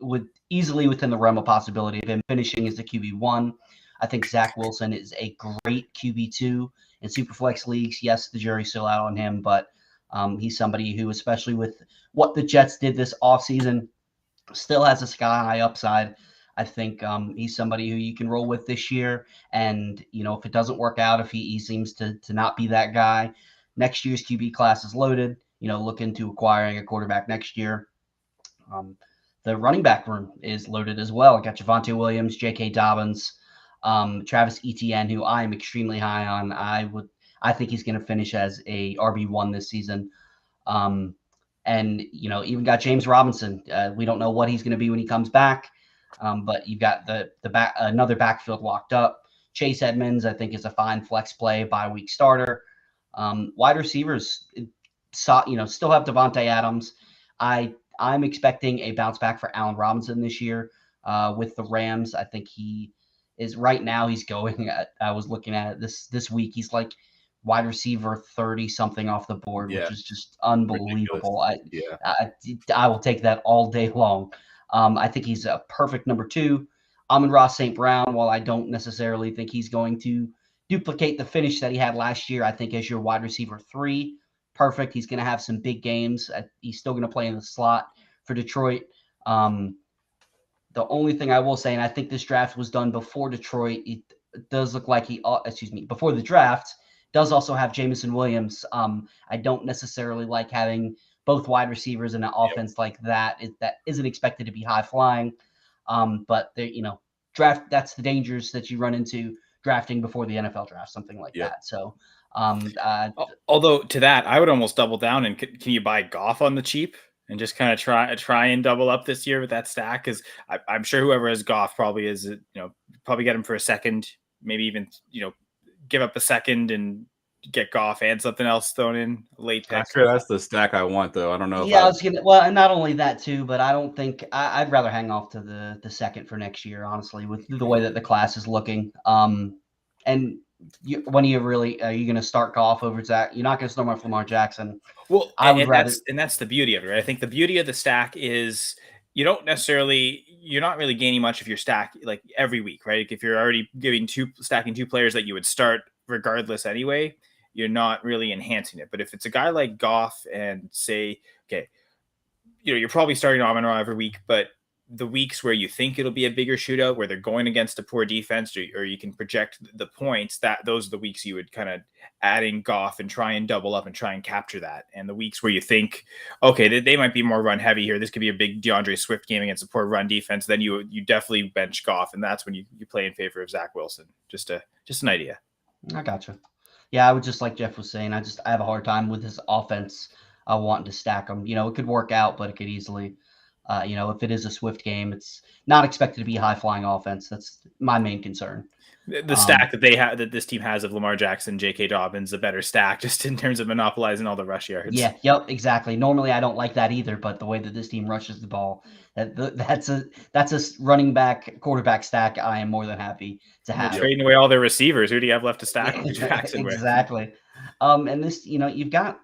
Would easily within the realm of possibility of him finishing as the QB1. I think Zach Wilson is a great QB2 in Superflex leagues. Yes, the jury's still out on him, but he's somebody who, especially with what the Jets did this offseason, still has a sky-high upside. I think he's somebody who you can roll with this year. And, if it doesn't work out, if he seems to not be that guy, next year's QB class is loaded. Look into acquiring a quarterback next year. The running back room is loaded as well. I got Javonte Williams, J.K. Dobbins, Travis Etienne, who I am extremely high on. I think he's going to finish as a RB1 this season. And, even got James Robinson. We don't know what he's going to be when he comes back. But you've got another backfield locked up. Chase Edmonds, I think, is a fine flex play, bye-week starter. Wide receivers, still have Devontae Adams. I'm expecting a bounce back for Allen Robinson this year with the Rams. I think he is right now. He's going. I was looking at it this week. He's like wide receiver 30-something off the board, which is just unbelievable. I will take that all day long. I think he's a perfect number 2. Amon-Ra St. Brown, while I don't necessarily think he's going to duplicate the finish that he had last year, I think as your wide receiver 3, perfect. He's going to have some big games. He's still going to play in the slot for Detroit. The only thing I will say, and I think this draft was done before Detroit, it does look like before the draft, does also have Jameson Williams. I don't necessarily like having both wide receivers in an offense like that. That isn't expected to be high flying. But draft, that's the dangers that you run into drafting before the NFL draft, something like Yep. that. So, although to that, I would almost double down and can you buy Goff on the cheap and just kind of try and double up this year with that stack? Because I'm sure whoever has Goff probably is, probably get him for a second, maybe even, give up a second and get Goff and something else thrown in late pick. That's the stack I want, though. I don't know. Yeah, I was gonna. Well, and not only that too, but I don't think I'd rather hang off to the second for next year, honestly, with the way that the class is looking. And when are you going to start Goff over Zach? You're not going to start off Lamar Jackson. Well, that's the beauty of it, right? I think the beauty of the stack is you're not really gaining much if you're stack like every week, right? If you're already stacking two players that you would start regardless anyway, you're not really enhancing it. But if it's a guy like Goff and say, okay, you're probably starting Amon-Ra every week, but the weeks where you think it'll be a bigger shootout, where they're going against a poor defense, or you can project the points, that those are the weeks you would kind of add in Goff and try and double up and try and capture that. And the weeks where you think, okay, they might be more run heavy here, this could be a big DeAndre Swift game against a poor run defense, then you definitely bench Goff, and that's when you play in favor of Zach Wilson. Just an idea. I gotcha. Yeah, I would just like Jeff was saying, I have a hard time with his offense wanting to stack them. it could work out, but it could easily, if it is a Swift game, it's not expected to be a high-flying offense. That's my main concern. The stack that this team has of Lamar Jackson, J.K. Dobbins, a better stack just in terms of monopolizing all the rush yards. Yeah, yep, exactly. Normally, I don't like that either, but the way that this team rushes the ball, that's a running back quarterback stack I am more than happy to have. They're trading away all their receivers. Who do you have left to stack Jackson with? Exactly. And this, you've got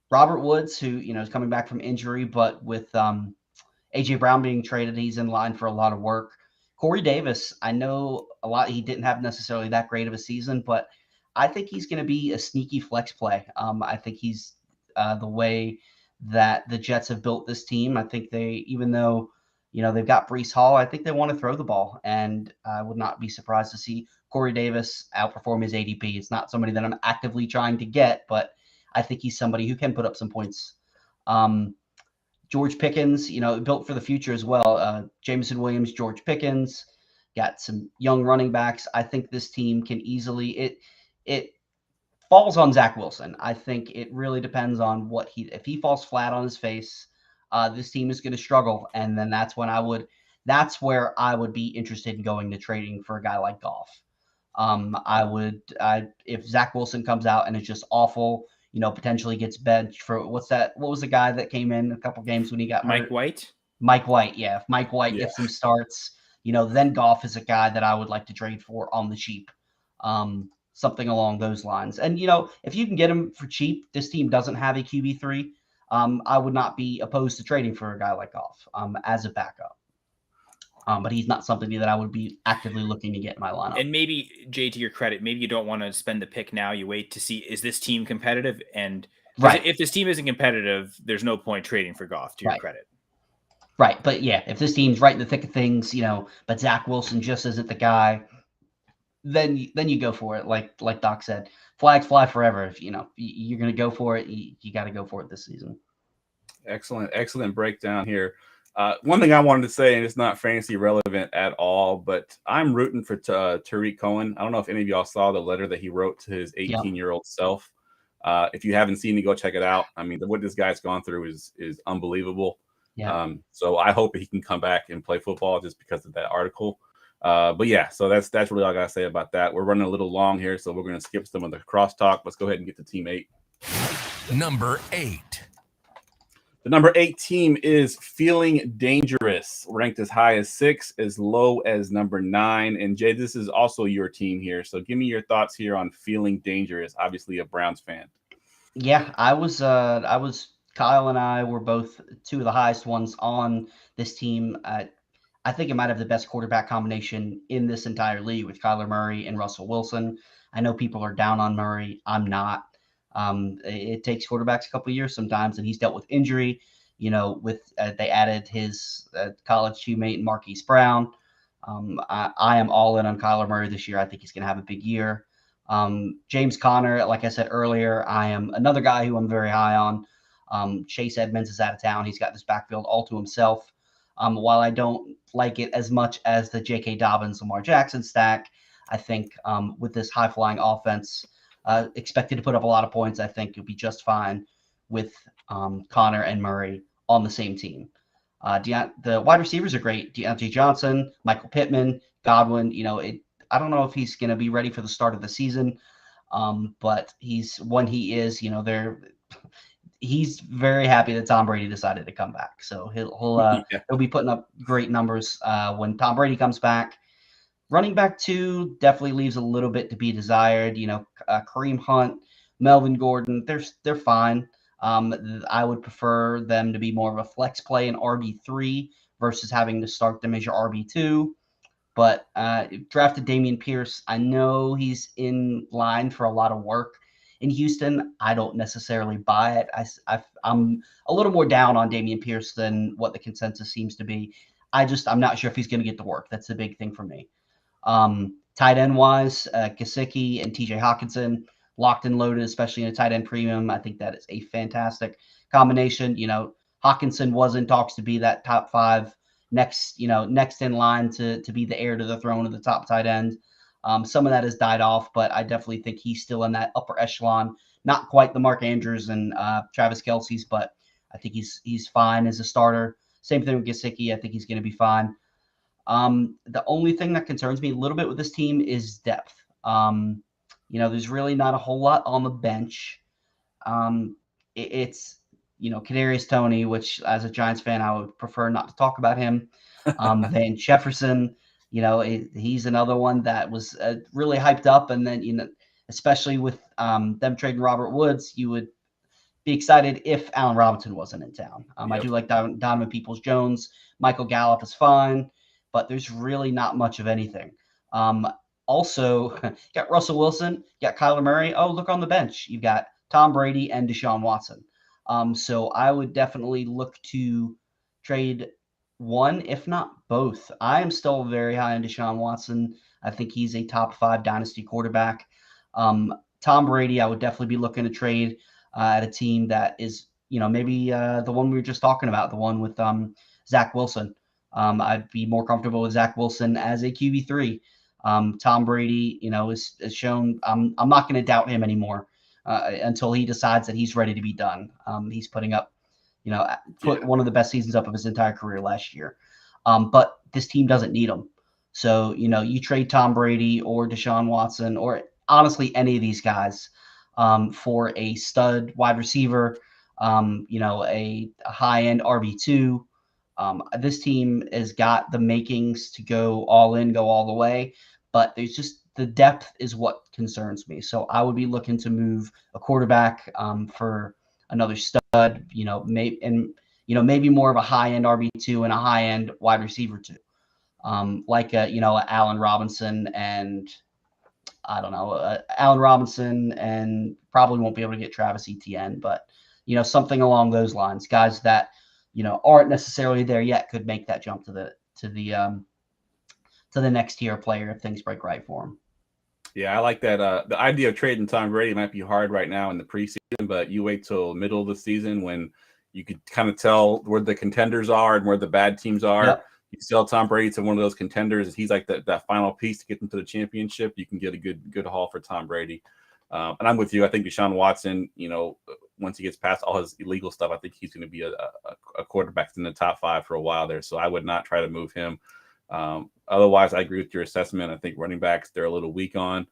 Robert Woods, who is coming back from injury, but with AJ Brown being traded, he's in line for a lot of work. Corey Davis, I know a lot. He didn't have necessarily that great of a season, but I think he's going to be a sneaky flex play. I think he's the way that the Jets have built this team. I think even though, they've got Breece Hall, I think they want to throw the ball, and I would not be surprised to see Corey Davis outperform his ADP. It's not somebody that I'm actively trying to get, but I think he's somebody who can put up some points. George Pickens, built for the future as well. Jameson Williams, George Pickens, got some young running backs. I think this team can easily it falls on Zach Wilson. I think it really depends on if he falls flat on his face, this team is going to struggle. And then that's where I would be interested in going to trading for a guy like Goff. If Zach Wilson comes out and is just awful, potentially gets benched for what was the guy that came in a couple games when he got Mike hurt? White? Mike White, yeah. If Mike White gets some starts, then Goff is a guy that I would like to trade for on the cheap. Something along those lines. And, if you can get him for cheap, this team doesn't have a QB3. I would not be opposed to trading for a guy like Goff as a backup. But he's not something that I would be actively looking to get in my lineup. And maybe, Jay, to your credit, maybe you don't want to spend the pick now. You wait to see, is this team competitive? And right. If this team isn't competitive, there's no point trading for Goff, to your credit. Right. But yeah, if this team's right in the thick of things, but Zach Wilson just isn't the guy, then you go for it. Like Doc said, flags fly forever. If you're going to go for it, you got to go for it this season. Excellent breakdown here. One thing I wanted to say, and it's not fantasy relevant at all, but I'm rooting for Tariq Cohen. I don't know if any of y'all saw the letter that he wrote to his 18-year-old self. If you haven't seen it, go check it out. I mean, what this guy's gone through is unbelievable. Yeah. So I hope he can come back and play football just because of that article. But yeah, so that's really all I gotta say about that. We're running a little long here, so we're gonna skip some of the crosstalk. Let's go ahead and get to team 8. Number 8. The number 8 team is Feeling Dangerous, ranked as high as 6, as low as number 9. And Jay, this is also your team here, so give me your thoughts here on Feeling Dangerous. Obviously, a Browns fan. Yeah, I was. Kyle and I were both two of the highest ones on this team. I think it might have the best quarterback combination in this entire league with Kyler Murray and Russell Wilson. I know people are down on Murray. I'm not. It takes quarterbacks a couple of years sometimes, and he's dealt with injury. They added his college teammate Marquise Brown. I am all in on Kyler Murray this year. I think he's going to have a big year. James Conner, like I said earlier, I am another guy who I'm very high on. Chase Edmonds is out of town. He's got this backfield all to himself. While I don't like it as much as the J.K. Dobbins, Lamar Jackson stack, I think with this high-flying offense expected to put up a lot of points, I think you'll be just fine with Connor and Murray on the same team. The wide receivers are great. Deontay Johnson, Michael Pittman, Godwin. I don't know if he's going to be ready for the start of the season, but when he is, he's very happy that Tom Brady decided to come back. So he'll be putting up great numbers when Tom Brady comes back. Running back 2 definitely leaves a little bit to be desired. Kareem Hunt, Melvin Gordon, they're fine. I would prefer them to be more of a flex play in RB3 versus having to start them as your RB2. But drafted Dameon Pierce. I know he's in line for a lot of work in Houston. I don't necessarily buy it. I'm a little more down on Dameon Pierce than what the consensus seems to be. I'm not sure if he's going to get the work. That's the big thing for me. Tight end wise, Gesicki and TJ Hawkinson, locked and loaded, especially in a tight end premium. I think that is a fantastic combination. Hawkinson was in talks to be that top 5 next in line to be the heir to the throne of the top tight end. Some of that has died off, but I definitely think he's still in that upper echelon. Not quite the Mark Andrews and Travis Kelce's, but I think he's fine as a starter. Same thing with Gesicki. I think he's going to be fine. The only thing that concerns me a little bit with this team is depth. There's really not a whole lot on the bench. It's Kadarius Toney, which as a Giants fan, I would prefer not to talk about him. Van Jefferson, he's another one that was really hyped up. And then, especially with them trading Robert Woods, you would be excited if Allen Robinson wasn't in town. I do like Donovan Peoples-Jones. Michael Gallup is fine, but there's really not much of anything. Also, you got Russell Wilson, you got Kyler Murray. Oh, look on the bench. You've got Tom Brady and Deshaun Watson. So I would definitely look to trade one, if not both. I am still very high on Deshaun Watson. I think he's a top 5 dynasty quarterback. Tom Brady, I would definitely be looking to trade at a team that is, maybe the one we were just talking about, the one with Zach Wilson. I'd be more comfortable with Zach Wilson as a QB3. Tom Brady, is shown. I'm not going to doubt him anymore until he decides that he's ready to be done. He's putting up, one of the best seasons up of his entire career last year. But this team doesn't need him. So, you trade Tom Brady or Deshaun Watson or honestly any of these guys for a stud wide receiver, a high-end RB2. This team has got the makings to go all in, go all the way, but there's just the depth is what concerns me. So I would be looking to move a quarterback for another stud, maybe more of a high-end RB2 and a high-end wide receiver 2, like Allen Robinson and Allen Robinson, and probably won't be able to get Travis Etienne, but something along those lines, guys that aren't necessarily there yet could make that jump to the next tier player if things break right for him. Yeah, I like that. The idea of trading Tom Brady might be hard right now in the preseason, but you wait till middle of the season when you could kind of tell where the contenders are and where the bad teams are. Yep. You sell Tom Brady to one of those contenders, and he's like that final piece to get them to the championship. You can get a good haul for Tom Brady. And I'm with you. I think Deshaun Watson, once he gets past all his illegal stuff, I think he's going to be a quarterback in the top 5 for a while there. So I would not try to move him. Otherwise, I agree with your assessment. I think running backs, they're a little weak on.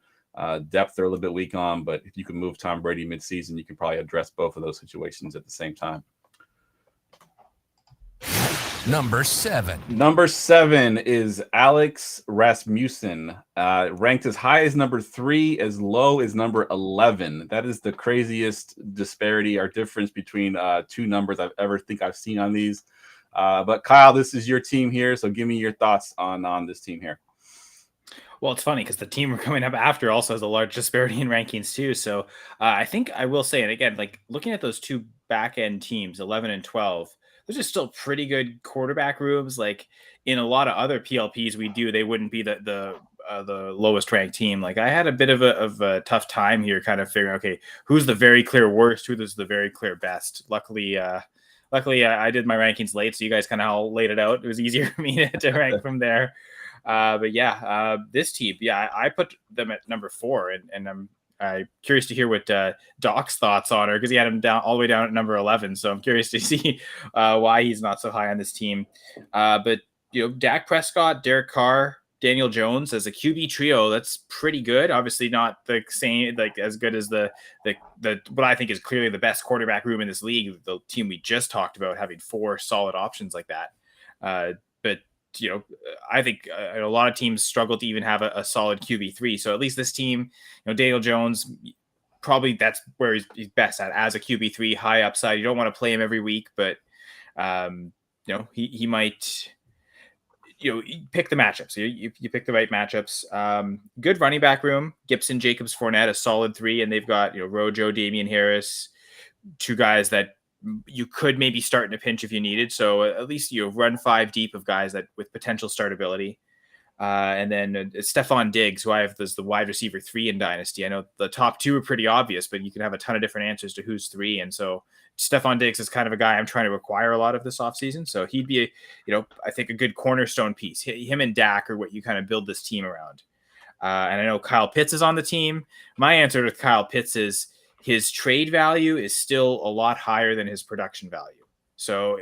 Depth, they're a little bit weak on. But if you can move Tom Brady midseason, you can probably address both of those situations at the same time. Number 7. Number 7 is Alex Rasmussen, ranked as high as number 3, as low as number 11. That is the craziest disparity or difference between 2 numbers I've seen on these. But Kyle, this is your team here, so give me your thoughts on this team here. Well, it's funny because the team we're coming up after also has a large disparity in rankings too. So I think I will say, and again, like looking at those 2 back end teams, 11 and 12. Those are still pretty good quarterback rooms. Like in a lot of other PLPs we do, they wouldn't be the lowest ranked team. Like I had a bit of a tough time here, kind of figuring, okay, who's the very clear worst, who's the very clear best. Luckily luckily I did my rankings late, so you guys kind of all laid it out. It was easier for me to rank from there. But yeah, this team, yeah, I put them at number 4, and I'm curious to hear what Doc's thoughts on her, because he had him down all the way down at number 11. So I'm curious to see why he's not so high on this team. But Dak Prescott, Derek Carr, Daniel Jones as a QB trio, that's pretty good. Obviously not the same, like as good as the what I think is clearly the best quarterback room in this league, the team we just talked about having 4 solid options like that. But I think a lot of teams struggle to even have a solid QB3. So at least this team, Daniel Jones, probably that's where he's best at, as a QB3, high upside. You don't want to play him every week, but he might. Pick the matchups. You pick the right matchups. Good running back room. Gibson, Jacobs, Fournette, a solid 3, and they've got Rojo, Damian Harris, 2 guys that you could maybe start in a pinch if you needed. So at least run 5 deep of guys that with potential startability. And then Stephon Diggs, who I have as the wide receiver 3 in Dynasty. I know the top 2 are pretty obvious, but you can have a ton of different answers to who's 3. And so Stephon Diggs is kind of a guy I'm trying to acquire a lot of this offseason. So he'd be, I think a good cornerstone piece. Him and Dak are what you kind of build this team around. And I know Kyle Pitts is on the team. My answer to Kyle Pitts is his trade value is still a lot higher than his production value. So,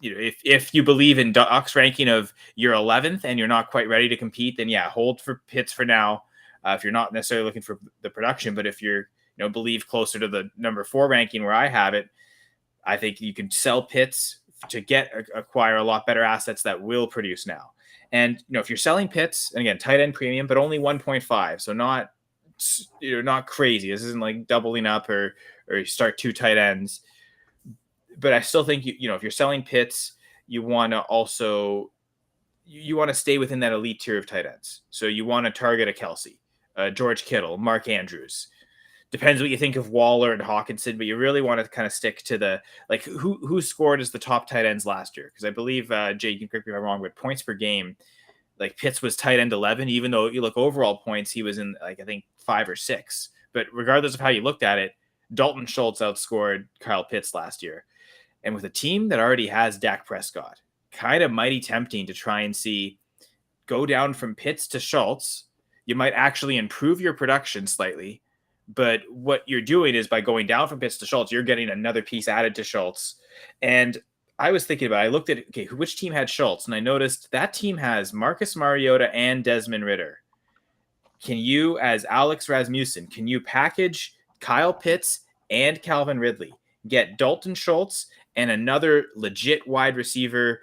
if you believe in Doc's ranking of you're 11th and you're not quite ready to compete, then yeah, hold for Pitts for now. If you're not necessarily looking for the production, but if you're, believe closer to the number 4 ranking where I have it, I think you can sell Pitts to acquire a lot better assets that will produce now. And, if you're selling Pitts, and again, tight end premium, but only 1.5. So not crazy. This isn't like doubling up or you start 2 tight ends. But I still think, if you're selling Pitts, you want to stay within that elite tier of tight ends. So you want to target a Kelsey, George Kittle, Mark Andrews. Depends what you think of Waller and Hawkinson, but you really want to kind of stick to the, like, who scored as the top tight ends last year. Because I believe, Jay, you can correct me if I'm wrong, but points per game, like Pitts was tight end 11, even though you look overall points, he was in I think 5 or 6. But regardless of how you looked at it, Dalton Schultz outscored Kyle Pitts last year. And with a team that already has Dak Prescott, kind of mighty tempting to try and go down from Pitts to Schultz. You might actually improve your production slightly. But what you're doing is by going down from Pitts to Schultz, you're getting another piece added to Schultz. And I was thinking I looked at, which team had Schultz? And I noticed that team has Marcus Mariota and Desmond Ridder. Can you, as Alex Rasmussen, can you package Kyle Pitts and Calvin Ridley, get Dalton Schultz and another legit wide receiver,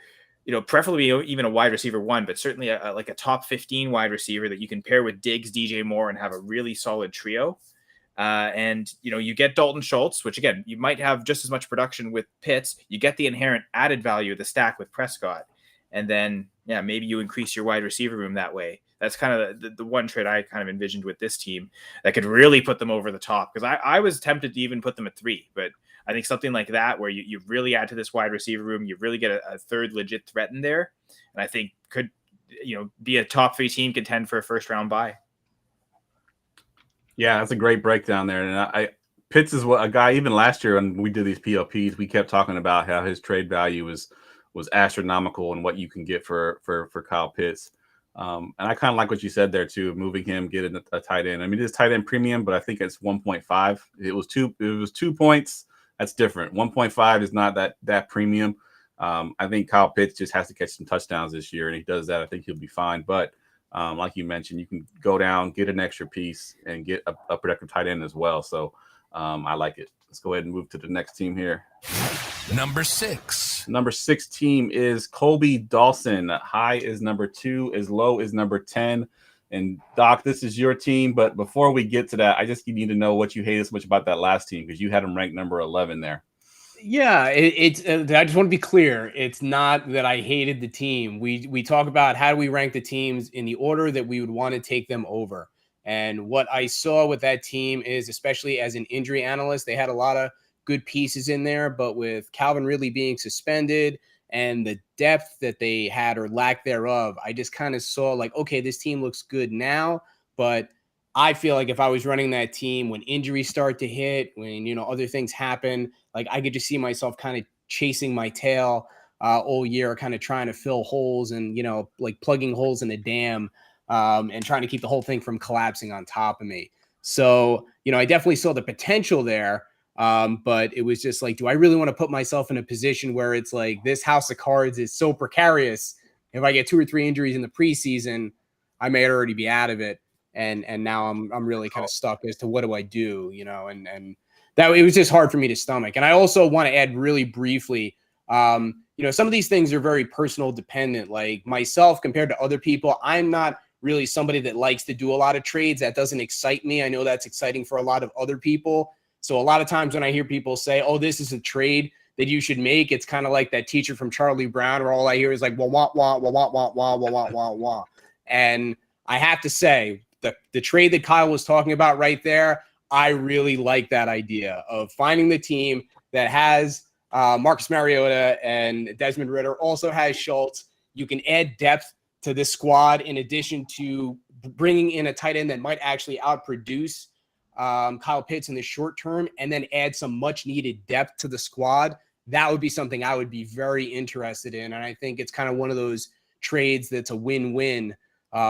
preferably even a wide receiver 1, but certainly a top 15 wide receiver that you can pair with Diggs, DJ Moore, and have a really solid trio? And you get Dalton Schultz, which again, you might have just as much production with Pitts. You get the inherent added value of the stack with Prescott. And then, maybe you increase your wide receiver room that way. That's kind of the one trade I kind of envisioned with this team that could really put them over the top. Because I was tempted to even put them at 3, but I think something like that, where you really add to this wide receiver room, you really get a third legit threat in there. And I think could, be a top 3 team, contend for a first round bye. Yeah, that's a great breakdown there. And Pitts is a guy, even last year when we did these PLPs, we kept talking about how his trade value was astronomical and what you can get for Kyle Pitts. And I kind of like what you said there too, moving him, getting a tight end. I mean, it is tight end premium, but I think it's 1.5. It was 2 points. That's different. 1.5 is not that premium. I think Kyle Pitts just has to catch some touchdowns this year, and he does that. I think he'll be fine. But like you mentioned, you can go down, get an extra piece, and get a productive tight end as well. So I like it. Let's go ahead and move to the next team here. Number 6. Number 6 team is Colby Dawson. High is number 2, as low is number 10. And Doc, this is your team. But before we get to that, I just need to know what you hate so much about that last team, because you had them ranked number 11 there. Yeah, it's. I just want to be clear. It's not that I hated the team. We talk about how do we rank the teams in the order that we would want to take them over. And what I saw with that team is, especially as an injury analyst, they had a lot of good pieces in there. But with Calvin Ridley being suspended and the depth that they had or lack thereof, I just kind of saw like, okay, this team looks good now, but I feel like if I was running that team when injuries start to hit, when, other things happen, like I could just see myself kind of chasing my tail all year, kind of trying to fill holes and, like plugging holes in a dam and trying to keep the whole thing from collapsing on top of me. So, I definitely saw the potential there. But it was just like, do I really want to put myself in a position where it's like this house of cards is so precarious? If I get 2 or 3 injuries in the preseason, I may already be out of it. And now I'm really kind of stuck as to what do I do, and that it was just hard for me to stomach. And I also want to add really briefly, some of these things are very personal dependent. Like myself compared to other people, I'm not really somebody that likes to do a lot of trades. That doesn't excite me. I know that's exciting for a lot of other people. So a lot of times when I hear people say, oh, this is a trade that you should make, it's kind of like that teacher from Charlie Brown where all I hear is like, wah, wah, wah, wah, wah, wah, wah, wah, wah, wah, wah. And I have to say, the trade that Kyle was talking about right there, I really like that idea of finding the team that has Marcus Mariota and Desmond Ridder, also has Schultz. You can add depth to this squad in addition to bringing in a tight end that might actually outproduce Kyle Pitts in the short term, and then add some much needed depth to the squad. That would be something I would be very interested in. And I think it's kind of one of those trades that's a win-win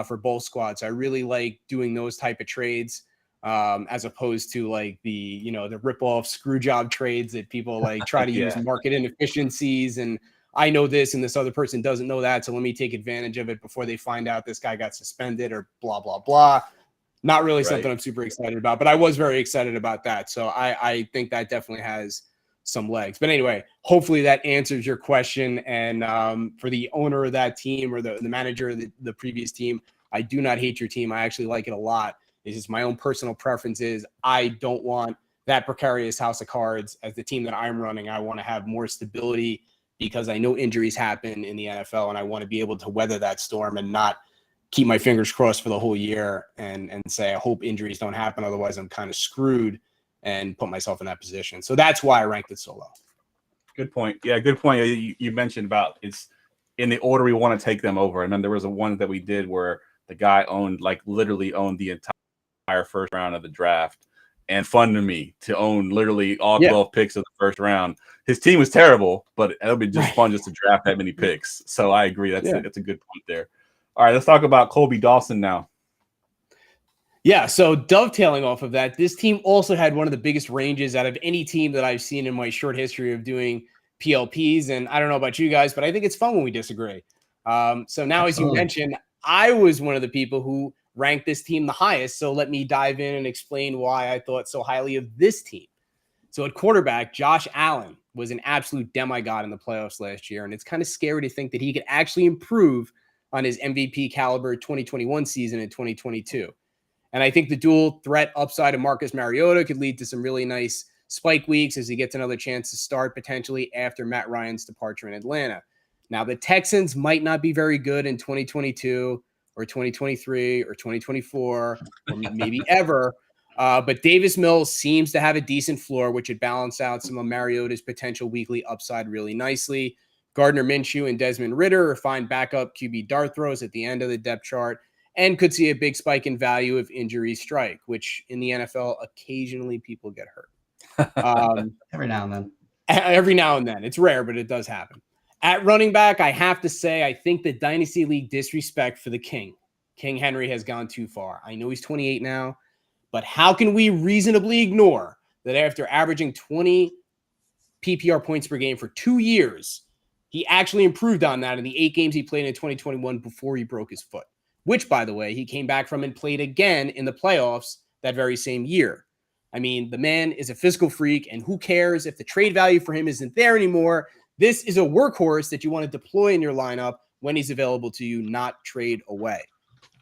for both squads. I really like doing those type of trades as opposed to like the rip-off screw job trades that people like try to use market inefficiencies. And I know this and this other person doesn't know that, so let me take advantage of it before they find out this guy got suspended or blah, blah, blah. Not really something I'm super excited about, but I was very excited about that. So I think that definitely has some legs. But anyway, hopefully that answers your question. And for the owner of that team or the manager of the previous team, I do not hate your team. I actually like it a lot. It's just my own personal preference is I don't want that precarious house of cards as the team that I'm running. I want to have more stability because I know injuries happen in the NFL and I want to be able to weather that storm and not keep my fingers crossed for the whole year and say, I hope injuries don't happen. Otherwise I'm kind of screwed and put myself in that position. So that's why I ranked it so low. Good point. Yeah, good point. You mentioned about it's in the order we want to take them over. And then there was a one that we did where the guy literally owned the entire first round of the draft, and fun to me to own literally all 12 picks of the first round. His team was terrible, but it'll be just fun just to draft that many picks. So I agree. That's a good point there. All right, let's talk about Colby Dawson now. Yeah, so dovetailing off of that, this team also had one of the biggest ranges out of any team that I've seen in my short history of doing PLPs. And I don't know about you guys, but I think it's fun when we disagree. So now, as you mentioned, I was one of the people who ranked this team the highest. So let me dive in and explain why I thought so highly of this team. So at quarterback, Josh Allen was an absolute demigod in the playoffs last year. And it's kind of scary to think that he could actually improve on his MVP caliber 2021 season in 2022. And I think the dual threat upside of Marcus Mariota could lead to some really nice spike weeks as he gets another chance to start potentially after Matt Ryan's departure in Atlanta. Now, the Texans might not be very good in 2022 or 2023 or 2024 or maybe ever, but Davis Mills seems to have a decent floor, which would balance out some of Mariota's potential weekly upside really nicely. Gardner Minshew and Desmond Ridder are fine backup QB dart throws at the end of the depth chart and could see a big spike in value if injuries strike, which in the NFL, occasionally people get hurt. Every now and then. Every now and then. It's rare, but it does happen. At running back, I have to say, I think the Dynasty League disrespect for the King Henry has gone too far. I know he's 28 now, but how can we reasonably ignore that after averaging 20 PPR points per game for 2 years, he actually improved on that in the 8 games he played in 2021 before he broke his foot, which, by the way, he came back from and played again in the playoffs that very same year. I mean, the man is a physical freak, and who cares if the trade value for him isn't there anymore? This is a workhorse that you want to deploy in your lineup when he's available to you, not trade away.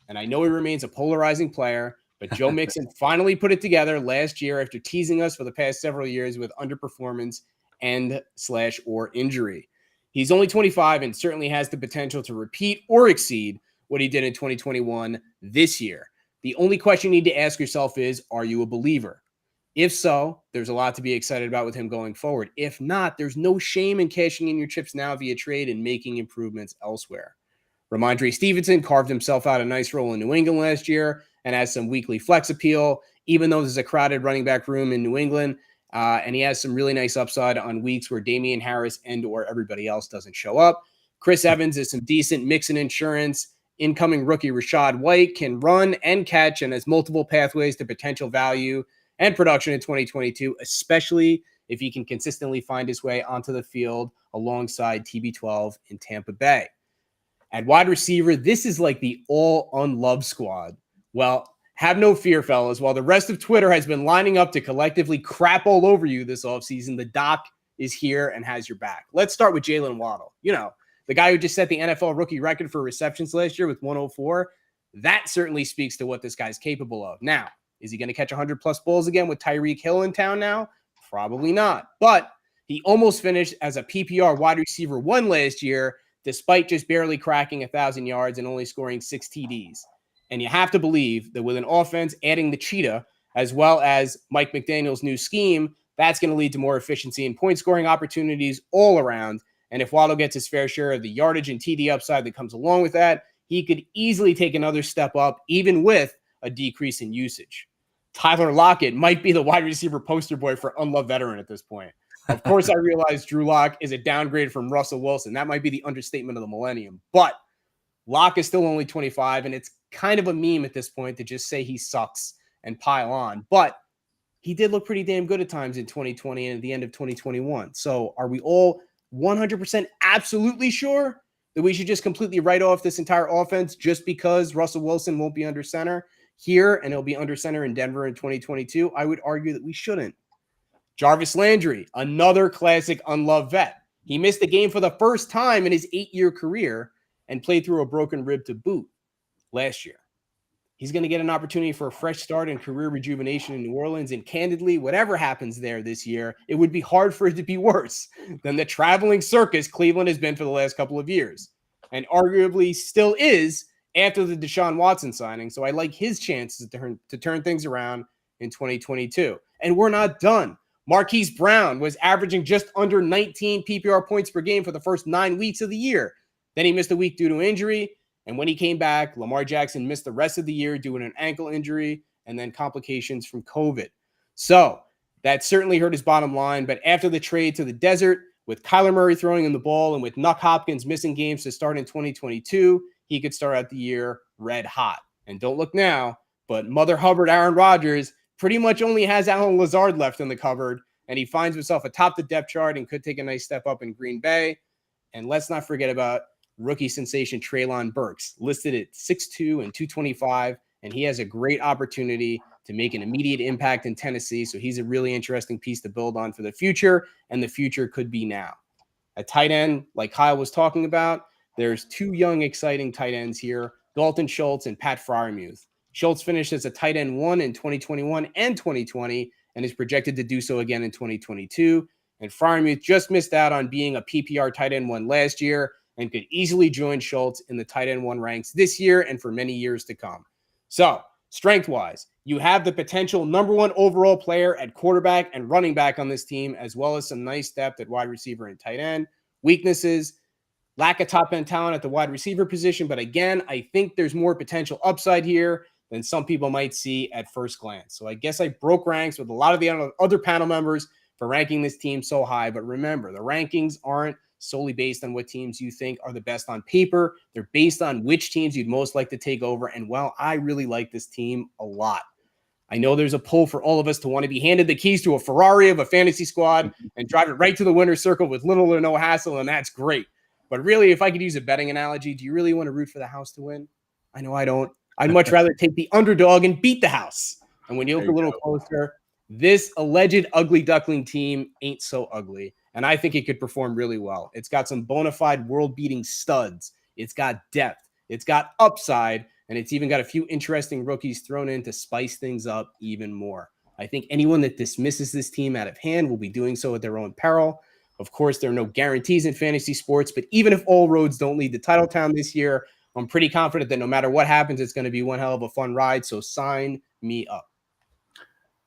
And I know he remains a polarizing player, but Joe Mixon finally put it together last year after teasing us for the past several years with underperformance and/or injury. He's only 25 and certainly has the potential to repeat or exceed what he did in 2021 this year. The only question you need to ask yourself is, are you a believer? If so, there's a lot to be excited about with him going forward. If not, there's no shame in cashing in your chips now via trade and making improvements elsewhere. Ramondre Stevenson carved himself out a nice role in New England last year and has some weekly flex appeal, even though there's a crowded running back room in New England. And he has some really nice upside on weeks where Damian Harris and or everybody else doesn't show up. Chris Evans is some decent mix-in insurance. Incoming rookie Rashad White can run and catch and has multiple pathways to potential value and production in 2022, especially if he can consistently find his way onto the field alongside TB12 in Tampa Bay. At wide receiver, this is like the all-unloved squad. Well, have no fear, fellas. While the rest of Twitter has been lining up to collectively crap all over you this offseason, the doc is here and has your back. Let's start with Jalen Waddle. You know, the guy who just set the NFL rookie record for receptions last year with 104. That certainly speaks to what this guy's capable of. Now, is he going to catch 100-plus balls again with Tyreek Hill in town now? Probably not. But he almost finished as a PPR wide receiver 1 last year, despite just barely cracking 1,000 yards and only scoring 6 TDs. And you have to believe that with an offense adding the cheetah, as well as Mike McDaniel's new scheme, that's going to lead to more efficiency and point-scoring opportunities all around. And if Waddle gets his fair share of the yardage and TD upside that comes along with that, he could easily take another step up, even with a decrease in usage. Tyler Lockett might be the wide receiver poster boy for unloved veteran at this point. Of course, I realize Drew Lock is a downgrade from Russell Wilson. That might be the understatement of the millennium. But Lock is still only 25, and it's kind of a meme at this point to just say he sucks and pile on. But he did look pretty damn good at times in 2020 and at the end of 2021. So are we all 100% absolutely sure that we should just completely write off this entire offense just because Russell Wilson won't be under center here and he'll be under center in Denver in 2022? I would argue that we shouldn't. Jarvis Landry, another classic unloved vet. He missed the game for the first time in his 8-year career and played through a broken rib to boot last year. He's going to get an opportunity for a fresh start and career rejuvenation in New Orleans. And candidly, whatever happens there this year, it would be hard for it to be worse than the traveling circus Cleveland has been for the last couple of years. And arguably still is after the Deshaun Watson signing. So I like his chances to turn things around in 2022. And we're not done. Marquise Brown was averaging just under 19 PPR points per game for the first 9 weeks of the year. Then he missed a week due to injury. And when he came back, Lamar Jackson missed the rest of the year due to an ankle injury and then complications from COVID. So that certainly hurt his bottom line. But after the trade to the desert, with Kyler Murray throwing in the ball and with Nuck Hopkins missing games to start in 2022, he could start out the year red hot. And don't look now, but Mother Hubbard Aaron Rodgers pretty much only has Alan Lazard left in the cupboard, and he finds himself atop the depth chart and could take a nice step up in Green Bay. And let's not forget about rookie sensation Treylon Burks, listed at 6'2" and 225, and he has a great opportunity to make an immediate impact in Tennessee, so he's a really interesting piece to build on for the future, and the future could be now. At tight end, like Kyle was talking about, there's 2 young, exciting tight ends here, Dalton Schultz and Pat Freiermuth. Schultz finished as a tight end 1 in 2021 and 2020 and is projected to do so again in 2022. And Freiermuth just missed out on being a PPR tight end 1 last year and could easily join Schultz in the tight end 1 ranks this year and for many years to come. So, strength-wise, you have the potential number 1 overall player at quarterback and running back on this team, as well as some nice depth at wide receiver and tight end. Weaknesses, lack of top-end talent at the wide receiver position, but again, I think there's more potential upside here than some people might see at first glance. So I guess I broke ranks with a lot of the other panel members for ranking this team so high. But remember, the rankings aren't solely based on what teams you think are the best on paper. They're based on which teams you'd most like to take over. And well, I really like this team a lot. I know there's a pull for all of us to want to be handed the keys to a Ferrari of a fantasy squad and drive it right to the winner's circle with little or no hassle, and that's great. But really, if I could use a betting analogy, do you really want to root for the house to win? I know I don't. I'd much rather take the underdog and beat the house. And when you look a little closer, this alleged ugly duckling team ain't so ugly. And I think it could perform really well. It's got some bona fide world-beating studs. It's got depth. It's got upside. And it's even got a few interesting rookies thrown in to spice things up even more. I think anyone that dismisses this team out of hand will be doing so at their own peril. Of course, there are no guarantees in fantasy sports, but even if all roads don't lead to Titletown this year, I'm pretty confident that no matter what happens, it's going to be one hell of a fun ride. So sign me up.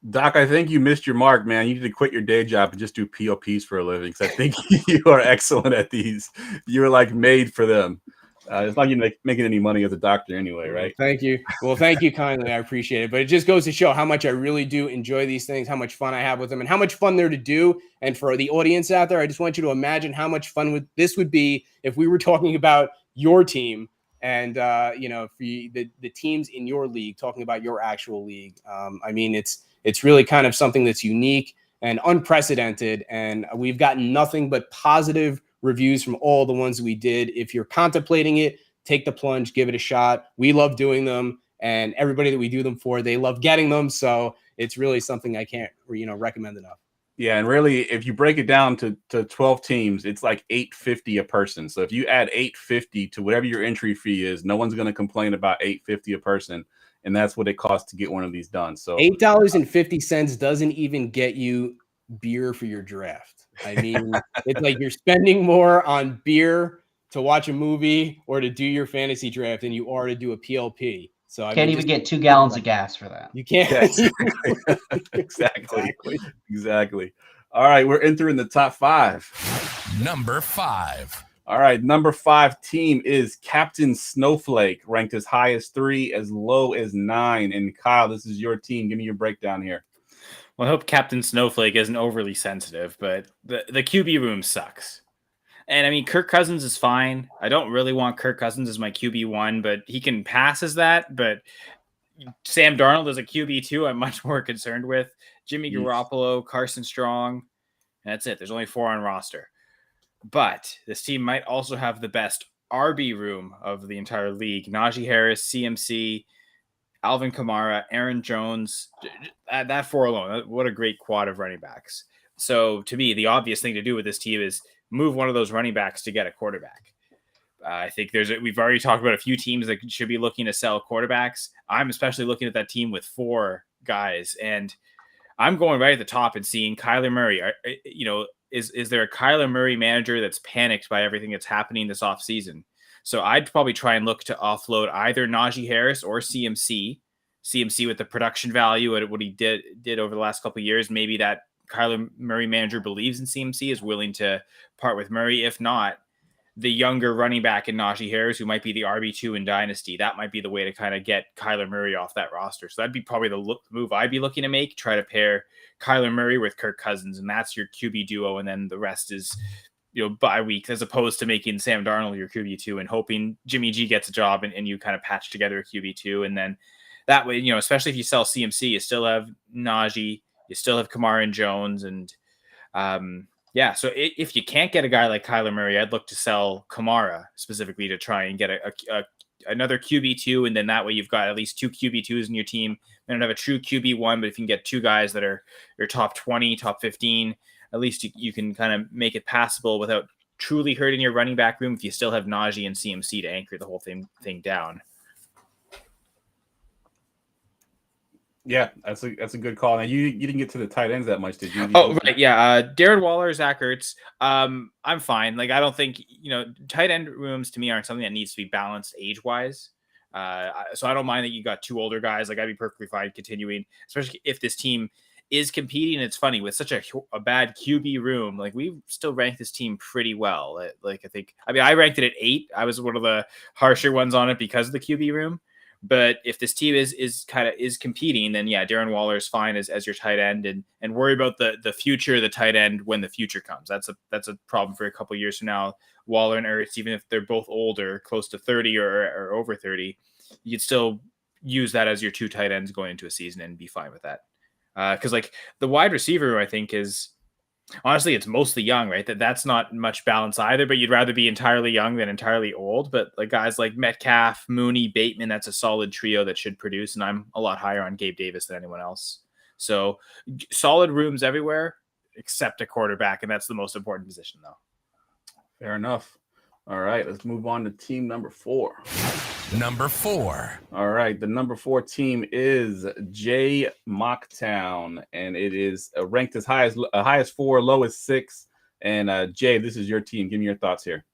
Doc, I think you missed your mark, man. You need to quit your day job and just do PLPs for a living. Because I think you are excellent at these. You're like made for them. It's not you making any money as a doctor anyway, right? Thank you. Well, thank you kindly. I appreciate it. But it just goes to show how much I really do enjoy these things, how much fun I have with them, and how much fun they're to do. And for the audience out there, I just want you to imagine how much fun this would be if we were talking about your team and for the teams in your league, talking about your actual league. I mean, it's really kind of something that's unique and unprecedented, and we've gotten nothing but positive reviews from all the ones we did. If you're contemplating it, take the plunge, give it a shot. We love doing them, and everybody that we do them for, they love getting them. So it's really something I can't, recommend enough. Yeah, and really, if you break it down to 12 teams, it's like $850 a person. So if you add $850 to whatever your entry fee is, no one's going to complain about $850 a person, and that's what it costs to get one of these done. So $8.50 doesn't even get you beer for your draft. I mean, it's like you're spending more on beer to watch a movie or to do your fantasy draft than you are to do a PLP. So I can't even get 2 gallons of gas for that. You can't. Exactly. All right, we're entering the top 5. Number 5. All right, number 5 team is Captain Snowflake, ranked as high as 3, as low as 9. And Kyle, this is your team. Give me your breakdown here. Well, I hope Captain Snowflake isn't overly sensitive, but the QB room sucks. And I mean, Kirk Cousins is fine. I don't really want Kirk Cousins as my QB1, but he can pass as that. But Sam Darnold as a QB2, I'm much more concerned with. Jimmy Garoppolo, Carson Strong. That's it. There's only 4 on roster. But this team might also have the best RB room of the entire league. Najee Harris, CMC, Alvin Kamara, Aaron Jones. That 4 alone, what a great quad of running backs. So to me, the obvious thing to do with this team is move one of those running backs to get a quarterback. I think we've already talked about a few teams that should be looking to sell quarterbacks. I'm especially looking at that team with 4 guys, and I'm going right at the top and seeing Kyler Murray. Is there a Kyler Murray manager that's panicked by everything that's happening this offseason? So I'd probably try and look to offload either Najee Harris or CMC. CMC with the production value at what he did over the last couple of years. Maybe that Kyler Murray manager believes in CMC, is willing to part with Murray. If not, the younger running back in Najee Harris, who might be the RB2 in Dynasty, that might be the way to kind of get Kyler Murray off that roster. So that'd be probably the move I'd be looking to make, try to pair Kyler Murray with Kirk Cousins, and that's your QB duo, and then the rest is bye weeks, as opposed to making Sam Darnold your QB2 and hoping Jimmy G gets a job and you kind of patch together a QB2. And then that way, especially if you sell CMC, you still have Najee, you still have Kamara and Jones. And so if you can't get a guy like Kyler Murray, I'd look to sell Kamara specifically to try and get another QB2. And then that way you've got at least 2 QB2s in your team. You don't have a true QB1, but if you can get 2 guys that are your top 20, top 15, at least you can kind of make it passable without truly hurting your running back room if you still have Najee and CMC to anchor the whole thing down. Yeah, that's a good call. Now you didn't get to the tight ends that much, did you? Oh, right, yeah. Darren Waller, Zach Ertz. I'm fine. Like, I don't think tight end rooms to me aren't something that needs to be balanced age wise. So I don't mind that you got 2 older guys. Like, I'd be perfectly fine continuing, especially if this team is competing. It's funny with such a bad QB room. Like, we still ranked this team pretty well. I ranked it at 8. I was one of the harsher ones on it because of the QB room. But if this team is competing, then yeah, Darren Waller is fine as your tight end, and worry about the future of the tight end when the future comes. That's a problem for a couple of years from now. Waller and Ertz, even if they're both older, close to 30 or over 30, you could still use that as your 2 tight ends going into a season and be fine with that. Because like the wide receiver, I think is honestly, it's mostly young, right? That's not much balance either, but you'd rather be entirely young than entirely old. But like guys like Metcalf, Mooney, Bateman, that's a solid trio that should produce. And I'm a lot higher on Gabe Davis than anyone else. So solid rooms everywhere except a quarterback. And that's the most important position though. Fair enough. All right, let's move on to team number 4. Number 4. All right, the number 4 team is J Mocktown, and it is ranked as high as 4, low as 6. And Jay, this is your team. Give me your thoughts here.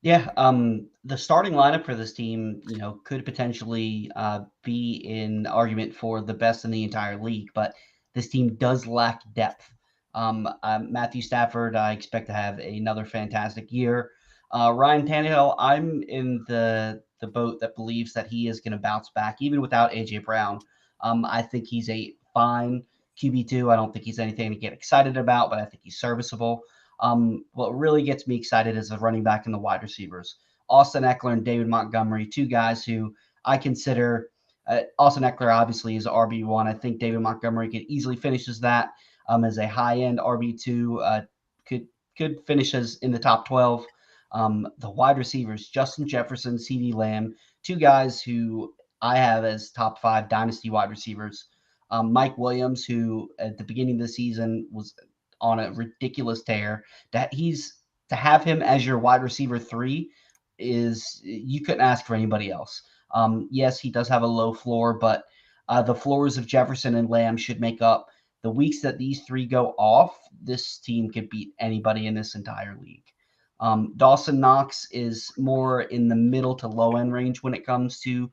Yeah, the starting lineup for this team, could potentially be in argument for the best in the entire league, but this team does lack depth. Matthew Stafford, I expect to have another fantastic year. Ryan Tannehill, I'm in the boat that believes that he is going to bounce back even without AJ Brown. I think he's a fine QB2. I don't think he's anything to get excited about, but I think he's serviceable. What really gets me excited is the running back and the wide receivers. Austin Eckler and David Montgomery, two guys who I consider Austin Eckler obviously is RB1. I think David Montgomery could easily finish as that as a high-end RB2. Could finish as in the top 12. The wide receivers, Justin Jefferson, CeeDee Lamb, two guys who I have as top 5 dynasty wide receivers. Mike Williams, who at the beginning of the season was on a ridiculous tear. To have him as your wide receiver 3 is you couldn't ask for anybody else. Yes, he does have a low floor, but the floors of Jefferson and Lamb should make up. The weeks that these 3 go off, this team could beat anybody in this entire league. Dawson Knox is more in the middle to low end range when it comes to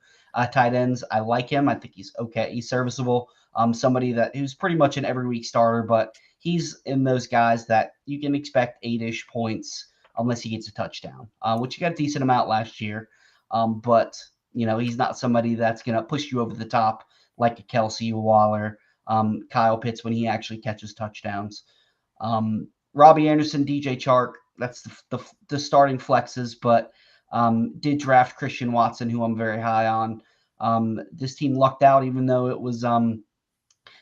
tight ends. I like him. I think he's okay. He's serviceable. Somebody who's pretty much an every week starter, but he's in those guys that you can expect 8-ish points unless he gets a touchdown, which he got a decent amount last year. But he's not somebody that's going to push you over the top like a Kelsey, Waller, Kyle Pitts when he actually catches touchdowns. Robbie Anderson, DJ Chark, that's the starting flexes, but did draft Christian Watson, who I'm very high on. This team lucked out, even though it was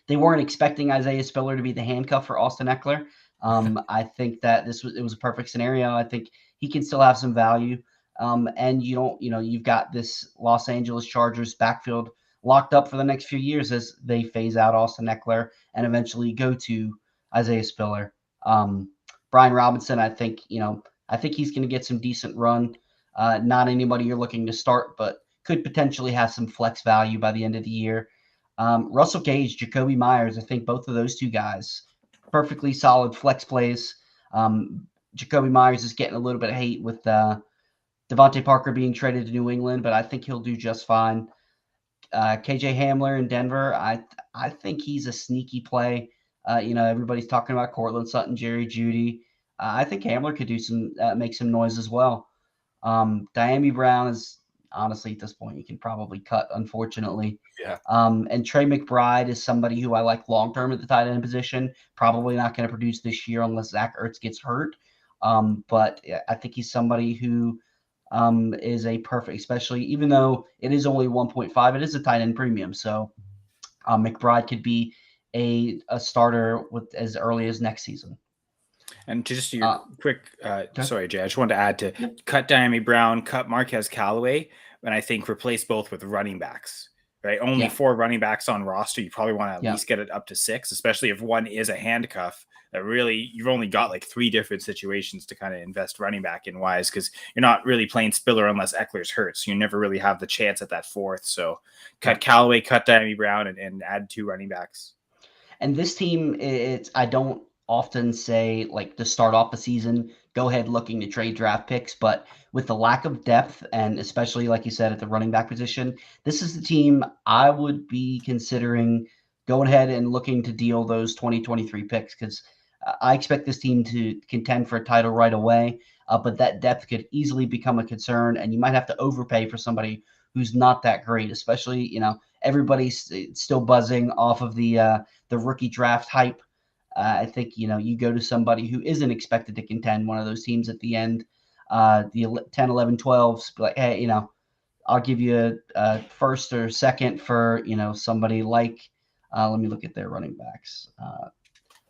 they weren't expecting Isaiah Spiller to be the handcuff for Austin Eckler. I think that it was a perfect scenario. I think he can still have some value. And you've got this Los Angeles Chargers backfield locked up for the next few years as they phase out Austin Eckler and eventually go to Isaiah Spiller. Brian Robinson, I think he's going to get some decent run. Not anybody you're looking to start, but could potentially have some flex value by the end of the year. Russell Gage, Jacoby Myers, I think both of those two guys, perfectly solid flex plays. Jacoby Myers is getting a little bit of hate with Devontae Parker being traded to New England, but I think he'll do just fine. KJ Hamler in Denver, I think he's a sneaky play. Everybody's talking about Cortland Sutton, Jerry Jeudy. I think Hamler could do make some noise as well. Diami Brown is honestly at this point you can probably cut, unfortunately. Yeah. And Trey McBride is somebody who I like long term at the tight end position. Probably not going to produce this year unless Zach Ertz gets hurt. But I think he's somebody who is a perfect, especially even though it is only 1.5, it is a tight end premium. So McBride could be a starter with as early as next season. And just your quick, sorry, Jay, I just wanted to add to cut Diami Brown, cut Marquez Callaway, and I think replace both with running backs, right? Only 4 running backs on roster. You probably want to at least get it up to 6, especially if one is a handcuff. That really, you've only got like 3 different situations to kind of invest running back in wise, because you're not really playing Spiller unless Eckler's hurt. So you never really have the chance at that 4th. So cut Callaway, cut Diami Brown, and add 2 running backs. And this team, I don't often say like to start off the season, go ahead looking to trade draft picks, but with the lack of depth and especially like you said at the running back position, this is the team I would be considering going ahead and looking to deal those 2023 picks, because I expect this team to contend for a title right away, but that depth could easily become a concern, and you might have to overpay for somebody who's not that great, especially, everybody's still buzzing off of the rookie draft hype. I think, you go to somebody who isn't expected to contend, one of those teams at the end, the 10, 11, 12s, like, hey, I'll give you a first or second for, somebody like, let me look at their running backs.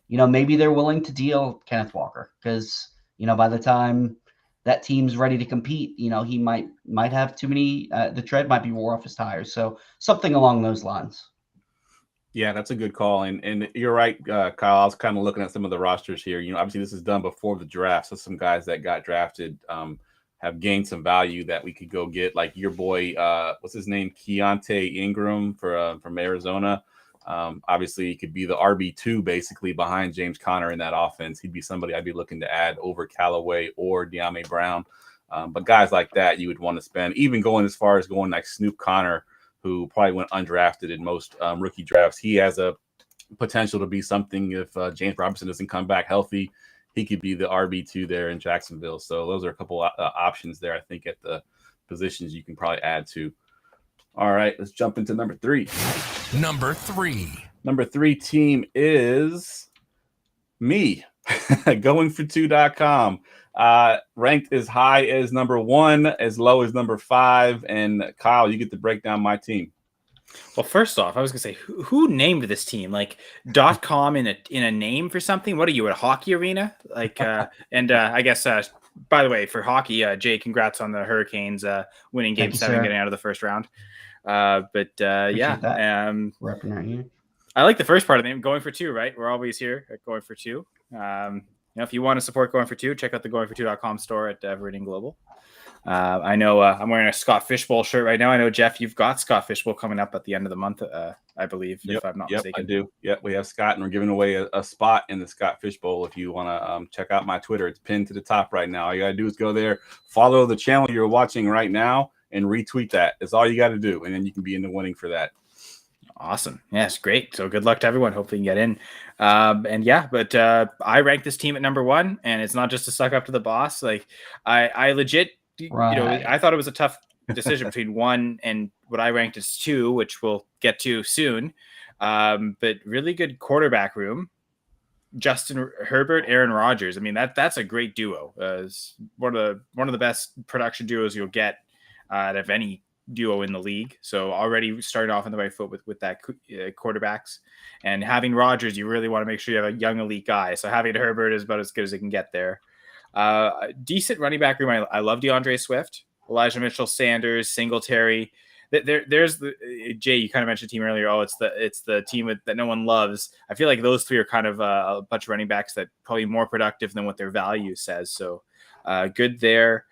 Maybe they're willing to deal Kenneth Walker because, by the time that team's ready to compete, he might have too many, the tread might be wore off his tires. So something along those lines. Yeah, that's a good call. And you're right, Kyle. I was kind of looking at some of the rosters here. Obviously this is done before the draft. So some guys that got drafted have gained some value that we could go get, like your boy, what's his name? Keontae Ingram from Arizona. Obviously he could be the RB2 basically behind James Conner in that offense. He'd be somebody I'd be looking to add over Callaway or Diami Brown. But guys like that you would want to spend, even going as far as going like Snoop Connor, who probably went undrafted in most rookie drafts. He has a potential to be something if James Robinson doesn't come back healthy. he could be the RB2 there in Jacksonville. So those are a couple options there, I think, at the positions you can probably add to. All right, let's jump into number 3. Number 3. Number 3 team is me. GoingFor2.com. Ranked as high as number 1, as low as number 5. And Kyle, you get to break down my team. Well, first off, I was gonna say, who named this team? Like .com in a name for something? What are you, at a hockey arena? Like, I guess, by the way, for hockey, Jay, congrats on the Hurricanes winning Game 7, getting out of the first round. Yeah, repping out here. I like the first part of the name, Going for 2, right? We're always here at Going for 2. If you want to support Going for 2, check out the GoingFor2.com store at Everything Global. I know I'm wearing a Scott Fishbowl shirt right now. I know, Jeff, you've got Scott Fishbowl coming up at the end of the month, I believe, if I'm not mistaken. I do. Yep, we have Scott, and we're giving away a spot in the Scott Fishbowl. If you want to check out my Twitter, it's pinned to the top right now. All you got to do is go there, follow the channel you're watching right now, and retweet that. That's all you got to do, and then you can be in the winning for that. Awesome. Yes, great. So good luck to everyone. Hopefully you can get in. I ranked this team at number 1, and it's not just to suck up to the boss. Like I legit, I thought it was a tough decision between 1 and what I ranked as 2, which we'll get to soon. But really good quarterback room. Justin Herbert, Aaron Rodgers. I mean, that's a great duo. It's one of the best production duos you'll get out of any duo in the league. So already starting off on the right foot with that quarterbacks, and having Rodgers, you really want to make sure you have a young elite guy. So having Herbert is about as good as it can get there. Decent running back room. I love DeAndre Swift, Elijah Mitchell, Sanders, Singletary. There's the Jay. You kind of mentioned the team earlier. Oh, it's the team that no one loves. I feel like those 3 are kind of a bunch of running backs that probably more productive than what their value says. So good there.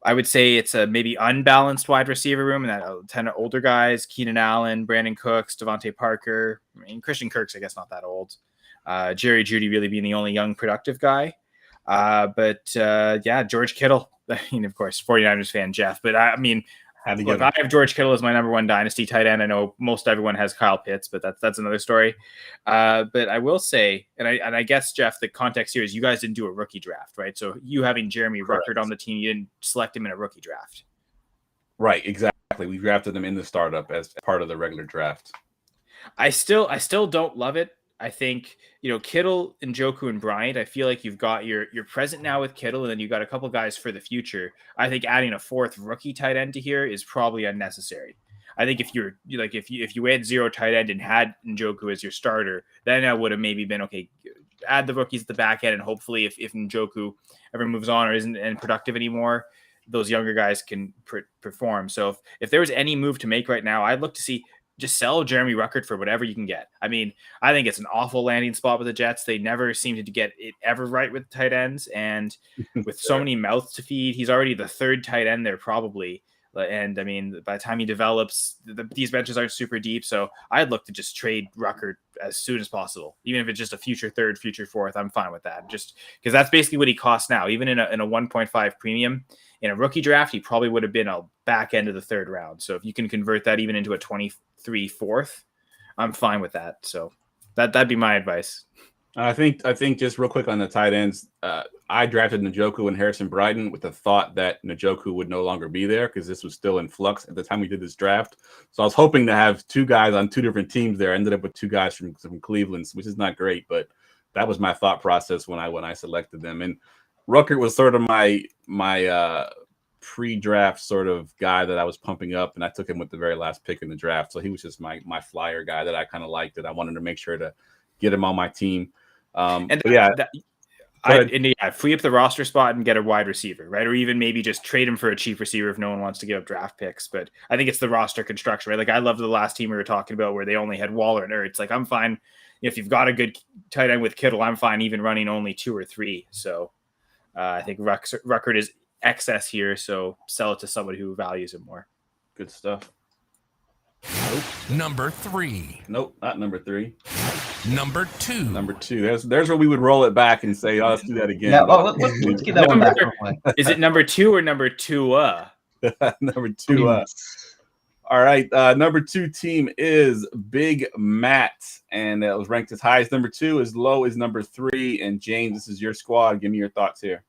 I would say it's a maybe unbalanced wide receiver room, and that 10 older guys: Keenan Allen, Brandon Cooks, Devontae Parker. I mean, Christian Kirk's, I guess, not that old. Jerry Jeudy really being the only young productive guy. George Kittle. I mean, of course, 49ers fan Jeff, but I have George Kittle as my number 1 dynasty tight end. I know most everyone has Kyle Pitts, but that's another story. But I will say, and I guess, Jeff, the context here is you guys didn't do a rookie draft, right? So you having Jeremy Ruckert on the team, you didn't select him in a rookie draft. Right, exactly. We drafted him in the startup as part of the regular draft. I still don't love it. I think, Kittle, Njoku, and Bryant, I feel like you've got your present now with Kittle, and then you've got a couple guys for the future. I think adding a 4th rookie tight end to here is probably unnecessary. I think if you had 0 tight end and had Njoku as your starter, then I would have maybe been okay. Add the rookies at the back end, and hopefully if Njoku ever moves on or isn't productive anymore, those younger guys can perform. So if there was any move to make right now, I'd look to see just sell Jeremy Ruckert for whatever you can get. I mean, I think it's an awful landing spot with the Jets. They never seem to get it ever right with tight ends, and with so many mouths to feed, he's already the 3rd tight end there probably. And I mean, by the time he develops, these benches aren't super deep. So I'd look to just trade Ruckert as soon as possible. Even if it's just a future 3rd, future 4th, I'm fine with that. Just because that's basically what he costs now. Even in a 1.5 premium in a rookie draft, he probably would have been a back end of the 3rd round. So if you can convert that even into a 23 4th, I'm fine with that. So that'd be my advice. I think just real quick on the tight ends, I drafted Njoku and Harrison Brighton with the thought that Njoku would no longer be there because this was still in flux at the time we did this draft. So I was hoping to have 2 guys on 2 different teams there. I ended up with 2 guys from Cleveland, which is not great, but that was my thought process when I selected them. And Ruckert was sort of my pre-draft sort of guy that I was pumping up, and I took him with the very last pick in the draft. So he was just my flyer guy that I kind of liked, that I wanted to make sure to get him on my team. Free up the roster spot and get a wide receiver, right? Or even maybe just trade him for a cheap receiver if no one wants to give up draft picks. But I think it's the roster construction, right? Like I love the last team we were talking about where they only had Waller and Ertz. Like I'm fine if you've got a good tight end with Kittle. I'm fine even running only 2 or 3. So I think Ruckert is excess here, so sell it to somebody who values it more. Good stuff. Nope. Number 3. Nope, not number 3. Number 2. Number 2. There's where we would roll it back and say, "Oh, let's do that again." Yeah, let's get that one back. Is it number 2 or number 2? Number 2. All right. Number 2 team is Big Matt, and it was ranked as high as number 2, as low as number 3. And James, this is your squad. Give me your thoughts here.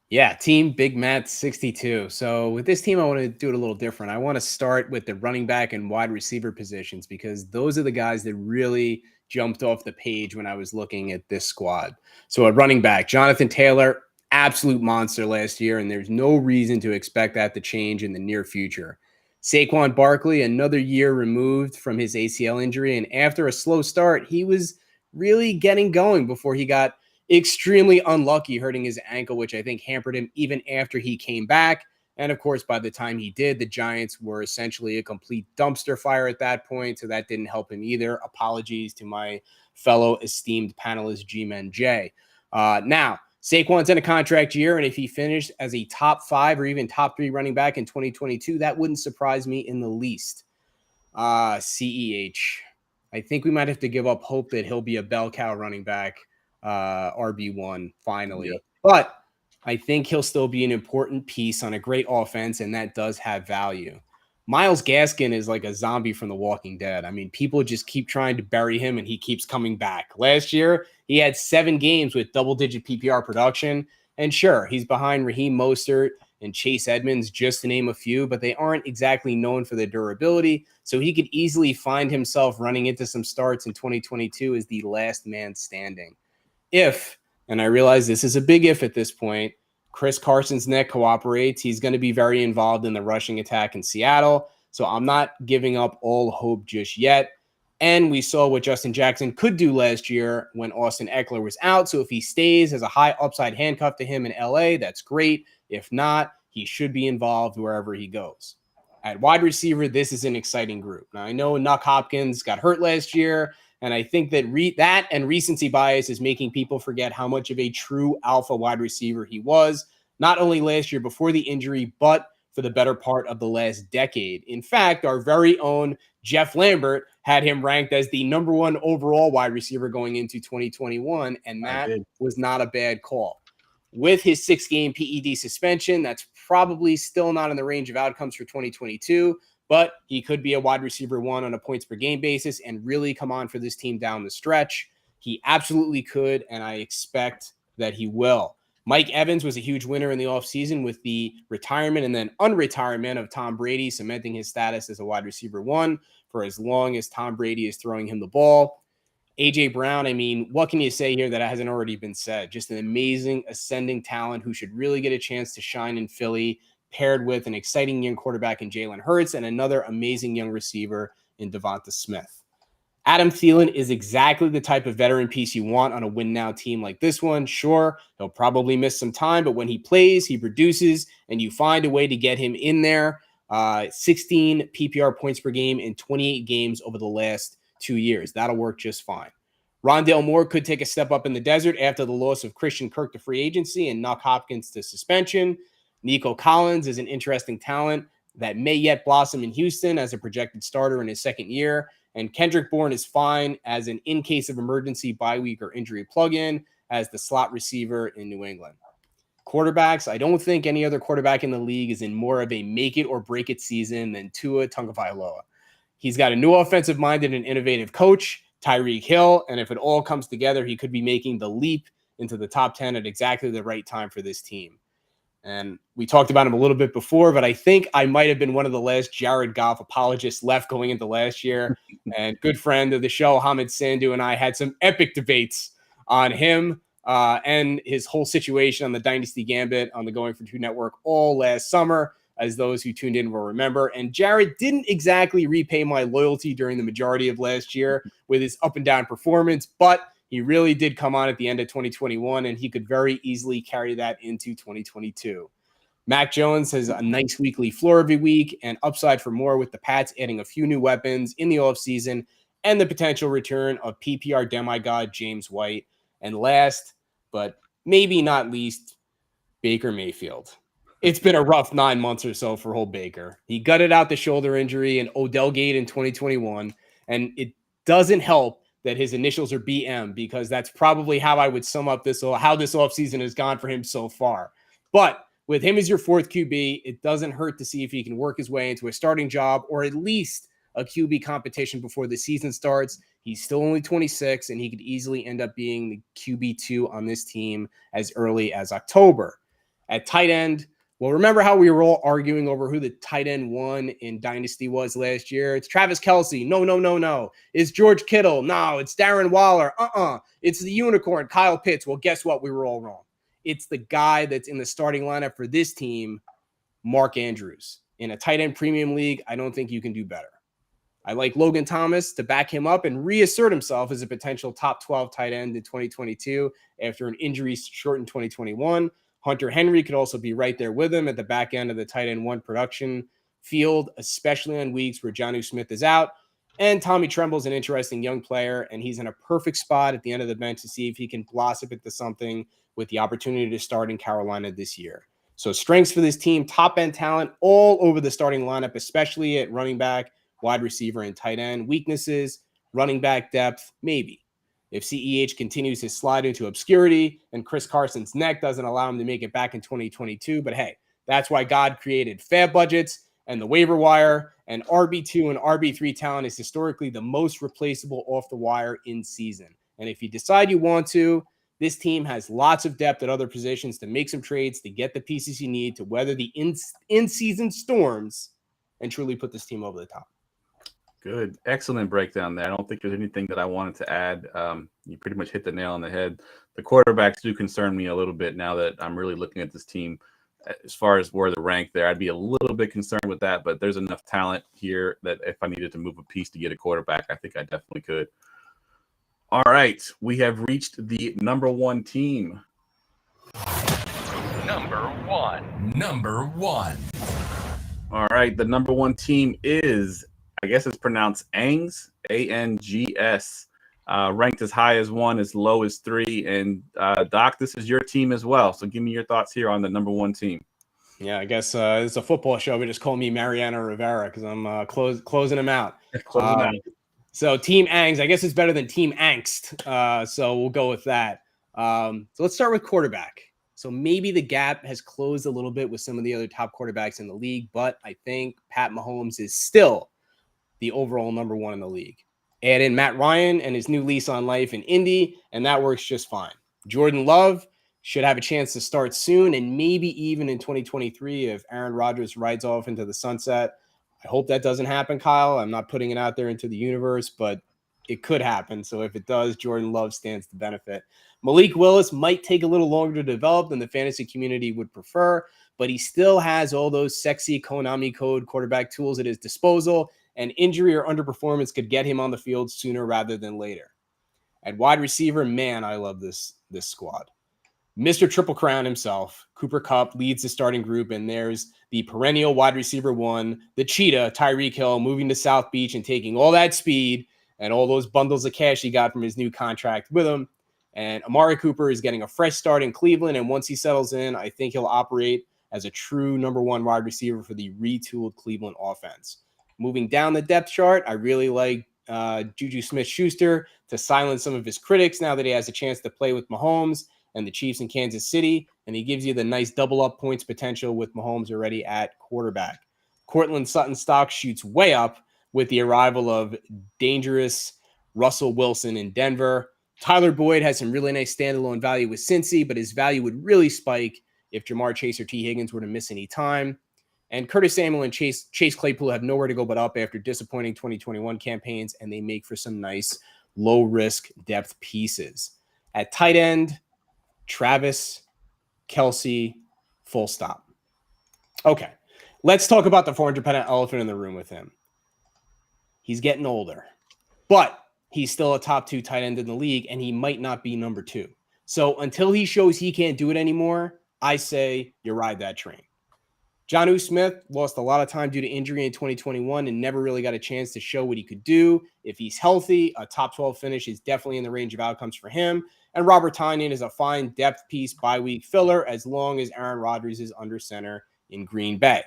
Yeah, team Big Matt 62. So with this team, I want to do it a little different. I want to start with the running back and wide receiver positions because those are the guys that really jumped off the page when I was looking at this squad. So at running back, Jonathan Taylor, absolute monster last year, and there's no reason to expect that to change in the near future. Saquon Barkley, another year removed from his ACL injury, and after a slow start, he was really getting going before he got extremely unlucky hurting his ankle, which I think hampered him even after he came back. And of course, by the time he did, the Giants were essentially a complete dumpster fire at that point. So that didn't help him either. Apologies to my fellow esteemed panelist, G-Men J. Now, Saquon's in a contract year, and if he finished as a top 5 or even top 3 running back in 2022, that wouldn't surprise me in the least. CEH. I think we might have to give up hope that he'll be a bell cow running back, RB1 finally. Yep. But I think he'll still be an important piece on a great offense, and that does have value. Myles Gaskin is like a zombie from The Walking Dead. I mean, people just keep trying to bury him, and he keeps coming back. Last year, he had 7 games with double-digit PPR production, and sure, he's behind Raheem Mostert and Chase Edmonds, just to name a few, but they aren't exactly known for their durability, so he could easily find himself running into some starts in 2022 as the last man standing. If, and I realize this is a big if at this point, Chris Carson's neck cooperates, he's going to be very involved in the rushing attack in Seattle. So I'm not giving up all hope just yet. And we saw what Justin Jackson could do last year when Austin Eckler was out. So if he stays as a high upside handcuff to him in LA, that's great. If not, he should be involved wherever he goes. At wide receiver, this is an exciting group. Now, I know Nuck Hopkins got hurt last year, and I think that that and recency bias is making people forget how much of a true alpha wide receiver he was, not only last year before the injury, but for the better part of the last decade. In fact, our very own Jeff Lambert had him ranked as the number 1 overall wide receiver going into 2021, and that was not a bad call. With his 6-game PED suspension, that's probably still not in the range of outcomes for 2022, but he could be a wide receiver 1 on a points per game basis and really come on for this team down the stretch. He absolutely could, and I expect that he will. Mike Evans was a huge winner in the offseason with the retirement and then unretirement of Tom Brady, cementing his status as a wide receiver 1 for as long as Tom Brady is throwing him the ball. A.J. Brown, I mean, what can you say here that hasn't already been said? Just an amazing ascending talent who should really get a chance to shine in Philly, paired with an exciting young quarterback in Jalen Hurts and another amazing young receiver in Devonta Smith. Adam Thielen is exactly the type of veteran piece you want on a win-now team like this one. Sure, he'll probably miss some time, but when he plays, he produces, and you find a way to get him in there. 16 PPR points per game in 28 games over the last 2 years. That'll work just fine. Rondale Moore could take a step up in the desert after the loss of Christian Kirk to free agency and Nuck Hopkins to suspension. Nico Collins is an interesting talent that may yet blossom in Houston as a projected starter in his 2nd year. And Kendrick Bourne is fine as an in case of emergency bye week or injury plug-in as the slot receiver in New England. Quarterbacks, I don't think any other quarterback in the league is in more of a make it or break it season than Tua Tagovailoa. He's got a new offensive-minded and innovative coach, Tyreek Hill, and if it all comes together, he could be making the leap into the top 10 at exactly the right time for this team. And we talked about him a little bit before, but I think I might have been one of the last Jared Goff apologists left going into last year. And good friend of the show, Hamid Sandhu, and I had some epic debates on him and his whole situation on the Dynasty Gambit on the GoingFor2 network all last summer, as those who tuned in will remember. And Jared didn't exactly repay my loyalty during the majority of last year with his up and down performance, but he really did come on at the end of 2021, and he could very easily carry that into 2022. Mack Jones has a nice weekly floor every week and upside for more with the Pats adding a few new weapons in the offseason and the potential return of PPR demigod James White. And last, but maybe not least, Baker Mayfield. It's been a rough 9 months or so for old Baker. He gutted out the shoulder injury in Odell Gate in 2021, and it doesn't help that his initials are BM because that's probably how I would sum up how this offseason has gone for him so far. But with him as your fourth QB, it doesn't hurt to see if he can work his way into a starting job or at least a QB competition before the season starts. He's still only 26, and he could easily end up being the QB2 on this team as early as October. At tight end, well, remember how we were all arguing over who the tight end one in Dynasty was last year? It's Travis Kelce. No. It's George Kittle. No, it's Darren Waller. It's the unicorn, Kyle Pitts. Well, guess what? We were all wrong. It's the guy that's in the starting lineup for this team, Mark Andrews. In a tight end premium league, I don't think you can do better. I like Logan Thomas to back him up and reassert himself as a potential top 12 tight end in 2022 after an injury-shortened 2021. Hunter Henry could also be right there with him at the back end of the tight end one production field, especially on weeks where Jonnu Smith is out. And Tommy Tremble's an interesting young player, and he's in a perfect spot at the end of the bench to see if he can blossom into something with the opportunity to start in Carolina this year. So strengths for this team, top-end talent all over the starting lineup, especially at running back, wide receiver, and tight end. Weaknesses, running back depth, maybe. If CEH continues his slide into obscurity and Chris Carson's neck doesn't allow him to make it back in 2022, but hey, that's why God created fab budgets and the waiver wire, and RB2 and RB3 talent is historically the most replaceable off the wire in season. And if you decide you want to, this team has lots of depth at other positions to make some trades to get the pieces you need to weather the in-season storms and truly put this team over the top. Good. Excellent breakdown there. I don't think there's anything that I wanted to add. You pretty much hit the nail on the head. The quarterbacks do concern me a little bit now that I'm really looking at this team as far as where they're ranked there. I'd be a little bit concerned with that, but there's enough talent here that if I needed to move a piece to get a quarterback, I think I definitely could. All right. We have reached the number one team. Number one. All right. The number one team is, I guess it's pronounced Angs, A-N-G-S, ranked as high as 1, as low as 3. And Doc, this is your team as well. So give me your thoughts here on the number one team. Yeah, I guess it's a football show, but just call me Mariano Rivera because I'm closing him out. So Team Angs, I guess it's better than Team Angst. So we'll go with that. So let's start with quarterback. So maybe the gap has closed a little bit with some of the other top quarterbacks in the league, but I think Pat Mahomes is still the overall number one in the league. Add in Matt Ryan and his new lease on life in Indy, and that works just fine. Jordan Love should have a chance to start soon, and maybe even in 2023 if Aaron Rodgers rides off into the sunset. I hope that doesn't happen, Kyle. I'm not putting it out there into the universe, but it could happen. So if it does, Jordan Love stands to benefit. Malik Willis might take a little longer to develop than the fantasy community would prefer, but he still has all those sexy Konami code quarterback tools at his disposal, and injury or underperformance could get him on the field sooner rather than later. At wide receiver, man, I love this squad. Mr. Triple Crown himself, Cooper Kupp, leads the starting group, and there's the perennial wide receiver one, the cheetah, Tyreek Hill, moving to South Beach and taking all that speed and all those bundles of cash he got from his new contract with him. And Amari Cooper is getting a fresh start in Cleveland, and once he settles in, I think he'll operate as a true number one wide receiver for the retooled Cleveland offense. Moving down the depth chart, I really like Juju Smith-Schuster to silence some of his critics now that he has a chance to play with Mahomes and the Chiefs in Kansas City, and he gives you the nice double-up points potential with Mahomes already at quarterback. Cortland Sutton's stock shoots way up with the arrival of dangerous Russell Wilson in Denver. Tyler Boyd has some really nice standalone value with Cincy, but his value would really spike if Jamar Chase or T. Higgins were to miss any time. And Curtis Samuel and Chase Claypool have nowhere to go but up after disappointing 2021 campaigns, and they make for some nice low-risk depth pieces. At tight end, Travis Kelce, full stop. Okay, let's talk about the 400-pound elephant in the room with him. He's getting older, but he's still a top 2 tight end in the league, and he might not be number 2. So until he shows he can't do it anymore, I say you ride that train. Jonnu Smith lost a lot of time due to injury in 2021 and never really got a chance to show what he could do. If he's healthy, a top 12 finish is definitely in the range of outcomes for him. And Robert Tonyan is a fine depth piece bye-week filler as long as Aaron Rodgers is under center in Green Bay.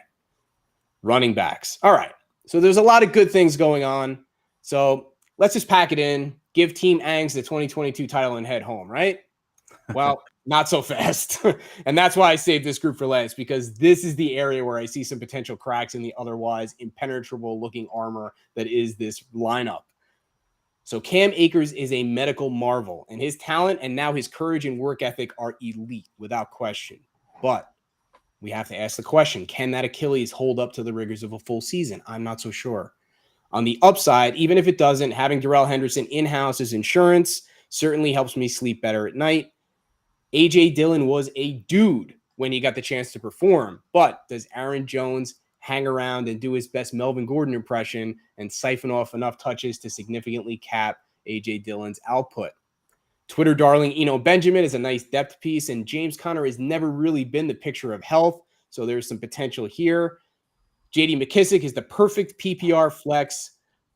Running backs. All right. So there's a lot of good things going on. So let's just pack it in, give Team Angs the 2022 title and head home, right? Well, Not so fast. And that's why I saved this group for last, because this is the area where I see some potential cracks in the otherwise impenetrable looking armor that is this lineup. So Cam Akers is a medical marvel, and his talent and now his courage and work ethic are elite without question. But we have to ask the question, can that Achilles hold up to the rigors of a full season? I'm not so sure. On the upside, even if it doesn't, having Darrell Henderson in-house as insurance certainly helps me sleep better at night. A.J. Dillon was a dude when he got the chance to perform, but does Aaron Jones hang around and do his best Melvin Gordon impression and siphon off enough touches to significantly cap A.J. Dillon's output? Twitter darling Eno Benjamin is a nice depth piece, and James Conner has never really been the picture of health, so there's some potential here. J.D. McKissic is the perfect PPR flex,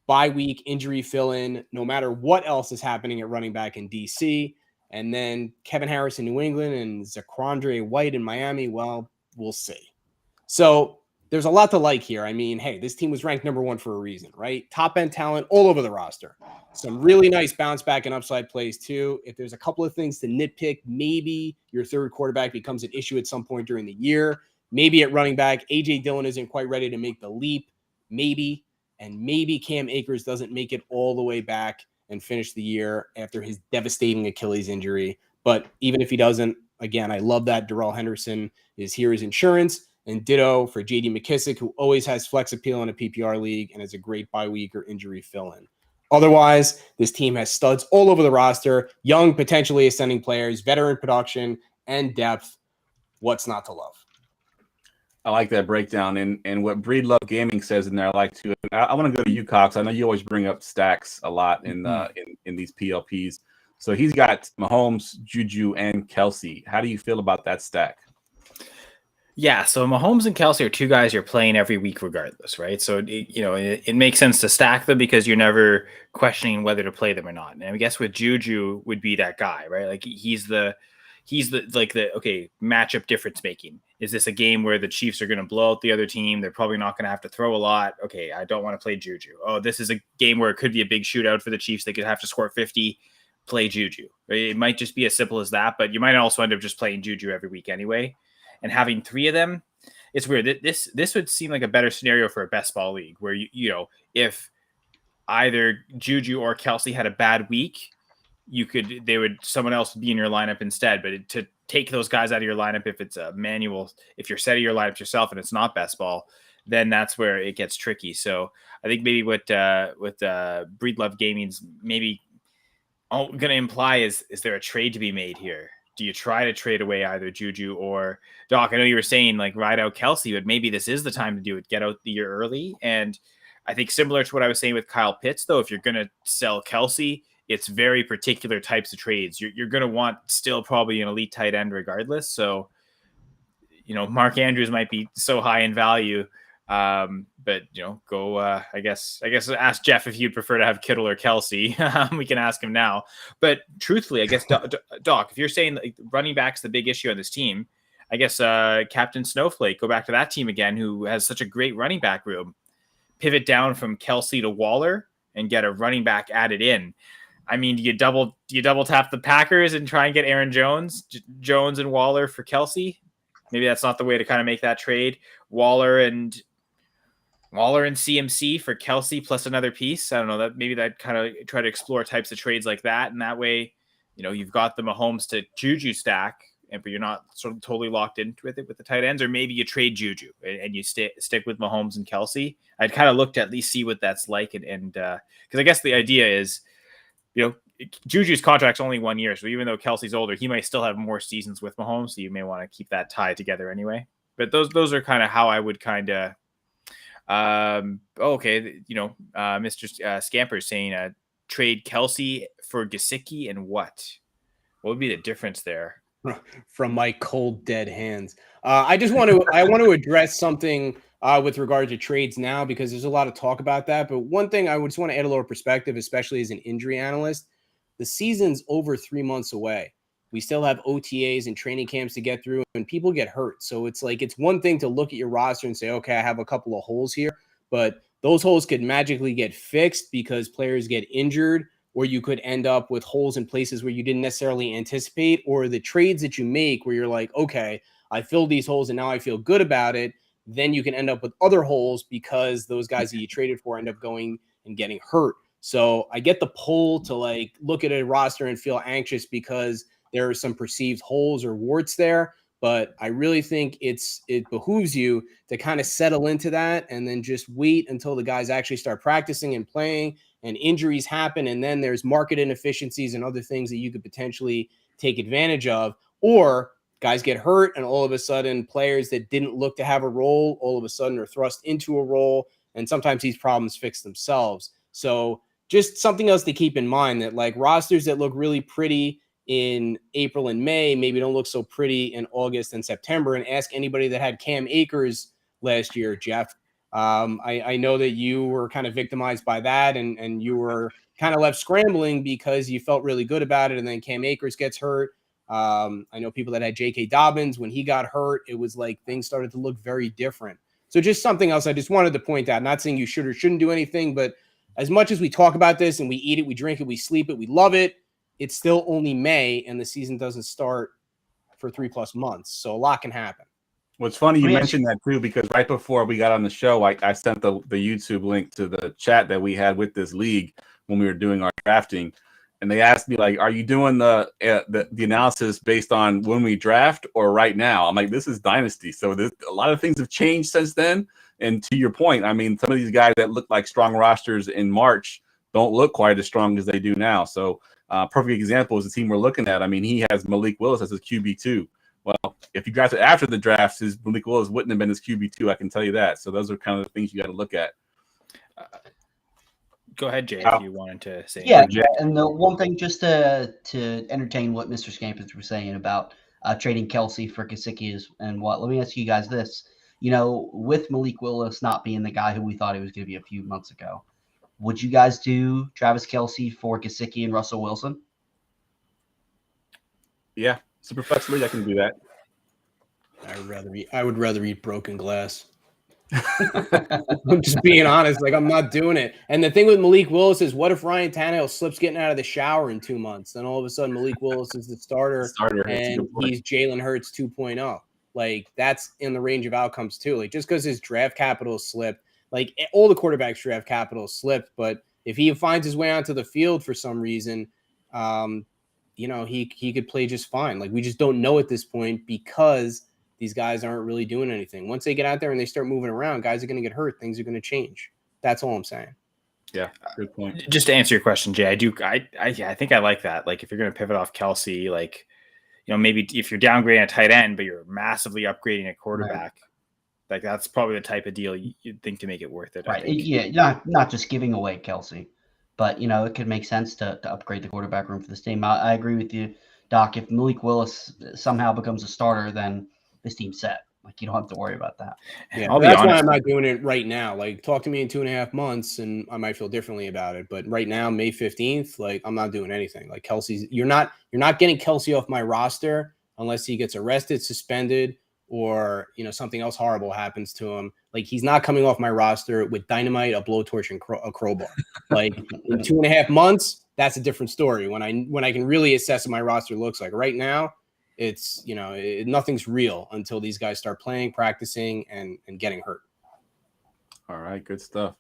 bye-week injury fill-in, no matter what else is happening at running back in D.C., and then Kevin Harris in New England and Zaquandre White in Miami, well, we'll see. So there's a lot to like here. I mean, hey, this team was ranked number 1 for a reason, right? Top-end talent all over the roster. Some really nice bounce back and upside plays, too. If there's a couple of things to nitpick, maybe your third quarterback becomes an issue at some point during the year. Maybe at running back, A.J. Dillon isn't quite ready to make the leap. Maybe. And maybe Cam Akers doesn't make it all the way back and finish the year after his devastating Achilles injury. But even if he doesn't, again, I love that Darrell Henderson is here as insurance, and ditto for J.D. McKissic, who always has flex appeal in a PPR league and is a great bye week or injury fill-in. Otherwise, this team has studs all over the roster, young, potentially ascending players, veteran production, and depth. What's not to love? I like that breakdown, and what Breedlove Gaming says in there, I like to. I want to go to you, Cox. I know you always bring up stacks a lot in these PLPs. So he's got Mahomes, Juju, and Kelsey. How do you feel about that stack? Yeah, so Mahomes and Kelsey are two guys you're playing every week regardless, right? So it makes sense to stack them because you're never questioning whether to play them or not. And I guess with Juju would be that guy, right? Like he's the matchup difference making. Is this a game where the Chiefs are going to blow out the other team? They're probably not going to have to throw a lot. Okay, I don't want to play Juju. Oh, this is a game where it could be a big shootout for the Chiefs. They could have to score 50, play Juju. It might just be as simple as that, but you might also end up just playing Juju every week anyway. And having 3 of them, it's weird. This would seem like a better scenario for a best ball league where if either Juju or Kelsey had a bad week, someone else would be in your lineup instead. But to take those guys out of your lineup, if it's a manual, if you're setting your lineup yourself and it's not best ball, then that's where it gets tricky. So I think maybe what Breedlove Gaming's maybe going to imply is there a trade to be made here? Do you try to trade away either Juju or Doc? I know you were saying like ride out Kelsey, but maybe this is the time to do it. Get out the year early. And I think similar to what I was saying with Kyle Pitts, though, if you're going to sell Kelsey, it's very particular types of trades. You're going to want still probably an elite tight end regardless. So, Mark Andrews might be so high in value. But go, I guess ask Jeff if you'd prefer to have Kittle or Kelsey. We can ask him now, but truthfully, I guess Doc, if you're saying like running back's the big issue on this team, I guess, Captain Snowflake, go back to that team again, who has such a great running back room, pivot down from Kelsey to Waller and get a running back added in. I mean, do you double tap the Packers and try and get Aaron Jones and Waller for Kelsey? Maybe that's not the way to kind of make that trade. Waller and CMC for Kelsey plus another piece. I don't know, that maybe that kind of try to explore types of trades like that. And that way, you've got the Mahomes to Juju stack, but you're not sort of totally locked into it with the tight ends, or maybe you trade Juju and you stick with Mahomes and Kelsey. I'd kind of look to at least see what that's like. And because I guess the idea is, Juju's contract's only 1 year. So even though Kelsey's older, he might still have more seasons with Mahomes. So you may want to keep that tie together anyway. But those are kind of how I would kind of, Mr. Scamper is saying trade Kelsey for Gesicki and what would be the difference there? From my cold dead hands. I want to address something with regard to trades now, because there's a lot of talk about that. But one thing I would just want to add a little perspective, especially as an injury analyst, the season's over 3 months away. We still have OTAs and training camps to get through, and people get hurt. So it's one thing to look at your roster and say, okay, I have a couple of holes here, but those holes could magically get fixed because players get injured or you could end up with holes in places where you didn't necessarily anticipate, or the trades that you make where you're like, okay, I filled these holes and now I feel good about it. Then you can end up with other holes because those guys that you traded for end up going and getting hurt. So I get the pull to like look at a roster and feel anxious because there are some perceived holes or warts there. But I really think it behooves you to kind of settle into that and then just wait until the guys actually start practicing and playing and injuries happen. And then there's market inefficiencies and other things that you could potentially take advantage of. Or guys get hurt and all of a sudden players that didn't look to have a role all of a sudden are thrust into a role. And sometimes these problems fix themselves. So just something else to keep in mind, that like rosters that look really pretty in April and May maybe don't look so pretty in August and September. And ask anybody that had Cam Akers last year, Jeff. I know that you were kind of victimized by that, and you were kind of left scrambling because you felt really good about it, and then Cam Akers gets hurt. I know people that had J.K. Dobbins. When he got hurt, it was like things started to look very different. So just something else I just wanted to point out, not saying you should or shouldn't do anything, but as much as we talk about this and we eat it, we drink it, we sleep it, we love it, it's still only May and the season doesn't start for 3+ months. So a lot can happen. Well, it's funny you mentioned that too, because right before we got on the show, I sent the YouTube link to the chat that we had with this league when we were doing our drafting. And they asked me, like, are you doing the analysis based on when we draft or right now? I'm like, this is Dynasty. So a lot of things have changed since then. And to your point, I mean, some of these guys that look like strong rosters in March don't look quite as strong as they do now. So perfect example is the team we're looking at. I mean, he has Malik Willis as his QB2. Well, if you drafted after the draft, his Malik Willis wouldn't have been his QB2. I can tell you that. So those are kind of the things you got to look at. Go ahead, Jay, if you wanted to say. Yeah, and the one thing just to entertain what Mr. Scampers was saying about trading Kelsey for Gesicki and what. Let me ask you guys this. You know, with Malik Willis not being the guy who we thought he was going to be a few months ago, would you guys do Travis Kelsey for Gesicki and Russell Wilson? Yeah, Superflex League, I can do that. I would rather eat broken glass. I'm just being honest. Like, I'm not doing it. And the thing with Malik Willis is, what if Ryan Tannehill slips getting out of the shower in 2 months? Then all of a sudden Malik Willis is the starter and he's Jalen Hurts 2.0. Like, that's in the range of outcomes too. Like, just because his draft capital slipped, like all the quarterbacks draft capital slipped, but if he finds his way onto the field for some reason, you know, he could play just fine. Like, we just don't know at this point because these guys aren't really doing anything. Once they get out there and they start moving around, guys are going to get hurt. Things are going to change. That's all I'm saying. Yeah, good point. Just to answer your question, Jay, I think I like that. Like, if you're going to pivot off Kelsey, like, you know, maybe if you're downgrading a tight end, but you're massively upgrading a quarterback, like that's probably the type of deal you'd think to make it worth it. Right. Yeah. Not just giving away Kelsey, but, you know, it could make sense to upgrade the quarterback room for this team. I agree with you, Doc. If Malik Willis somehow becomes a starter, then this team's set. Like, you don't have to worry about that. Yeah, that's why I'm not doing it right now. Like, talk to me in 2.5 months and I might feel differently about it. But right now, May 15th, like, I'm not doing anything. Like, Kelsey's, you're not getting Kelsey off my roster unless he gets arrested, suspended, or, you know, something else horrible happens to him. Like, he's not coming off my roster with dynamite, a blowtorch, and a crowbar. Like, in 2.5 months, that's a different story. When I can really assess what my roster looks like. Right now, it's, you know, nothing's real until these guys start playing, practicing, and getting hurt. All right, good stuff.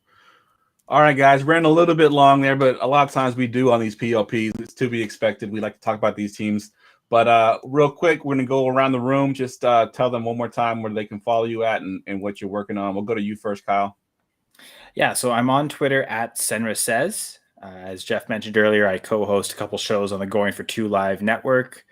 All right, guys, ran a little bit long there, but a lot of times we do on these PLPs. It's to be expected. We like to talk about these teams. But real quick, we're going to go around the room. Just tell them one more time where they can follow you at and what you're working on. We'll go to you first, Kyle. Yeah, so I'm on Twitter at Senra Says. As Jeff mentioned earlier, I co-host a couple shows on the Going42 Live network.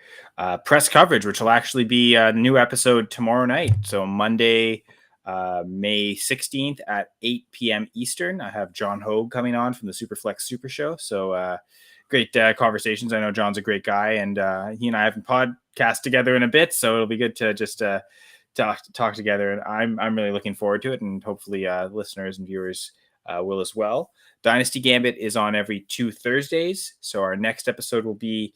Press coverage, which will actually be a new episode tomorrow night. So Monday, May 16th at 8 p.m. Eastern. I have John Hogue coming on from the Superflex Super Show. So great conversations. I know John's a great guy, and he and I haven't podcast together in a bit, so it'll be good to just talk together. And I'm really looking forward to it, and hopefully listeners and viewers will as well. Dynasty Gambit is on every 2 Thursdays, so our next episode will be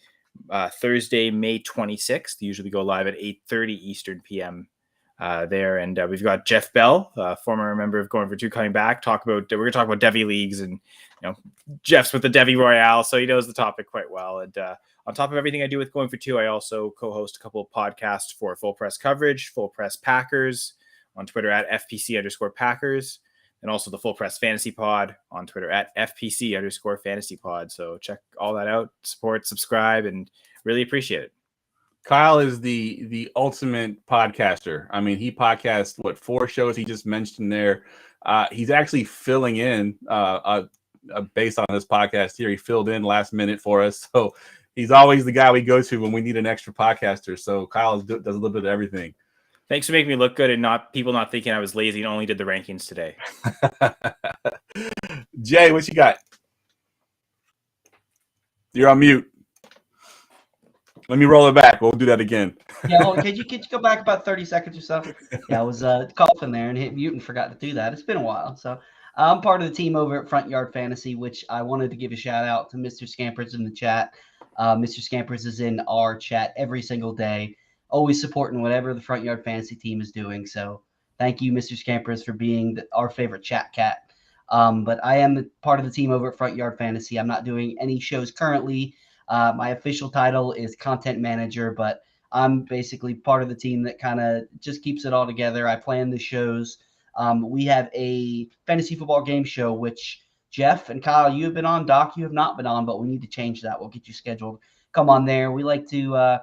Thursday, May 26th. Usually go live at 8:30 Eastern PM there. And we've got Jeff Bell, former member of Going42, coming back. We're going to talk about Devy leagues, and Jeff's with the Devy Royale, so he knows the topic quite well. And on top of everything I do with Going42, I also co-host a couple of podcasts for Full Press Coverage, Full Press Packers on Twitter at FPC_Packers, and also the Full Press Fantasy Pod on Twitter at FPC_Fantasy Pod. So check all that out, support, subscribe, and really appreciate it. Kyle is the ultimate podcaster. I mean, he podcasts 4 shows he just mentioned there. He's actually filling in based on this podcast here. He filled in last minute for us, so he's always the guy we go to when we need an extra podcaster. So Kyle does a little bit of everything. Thanks for making me look good and people not thinking I was lazy and only did the rankings today. Jay, what you got? You're on mute. Let me roll it back. We'll do that again. Yeah, could you go back about 30 seconds or so? Yeah, I was coughing there and hit mute and forgot to do that. It's been a while. So I'm part of the team over at Front Yard Fantasy, which I wanted to give a shout out to Mr. Scampers in the chat. Mr. Scampers is in our chat every single day, always supporting whatever the Front Yard Fantasy team is doing. So thank you, Mr. Scampers, for being our favorite chat cat. But I am part of the team over at Front Yard Fantasy. I'm not doing any shows currently. My official title is content manager, but I'm basically part of the team that kind of just keeps it all together. I plan the shows. We have a fantasy football game show, which Jeff and Kyle, you have been on. Doc, you have not been on, but we need to change that. We'll get you scheduled. Come on there. We like to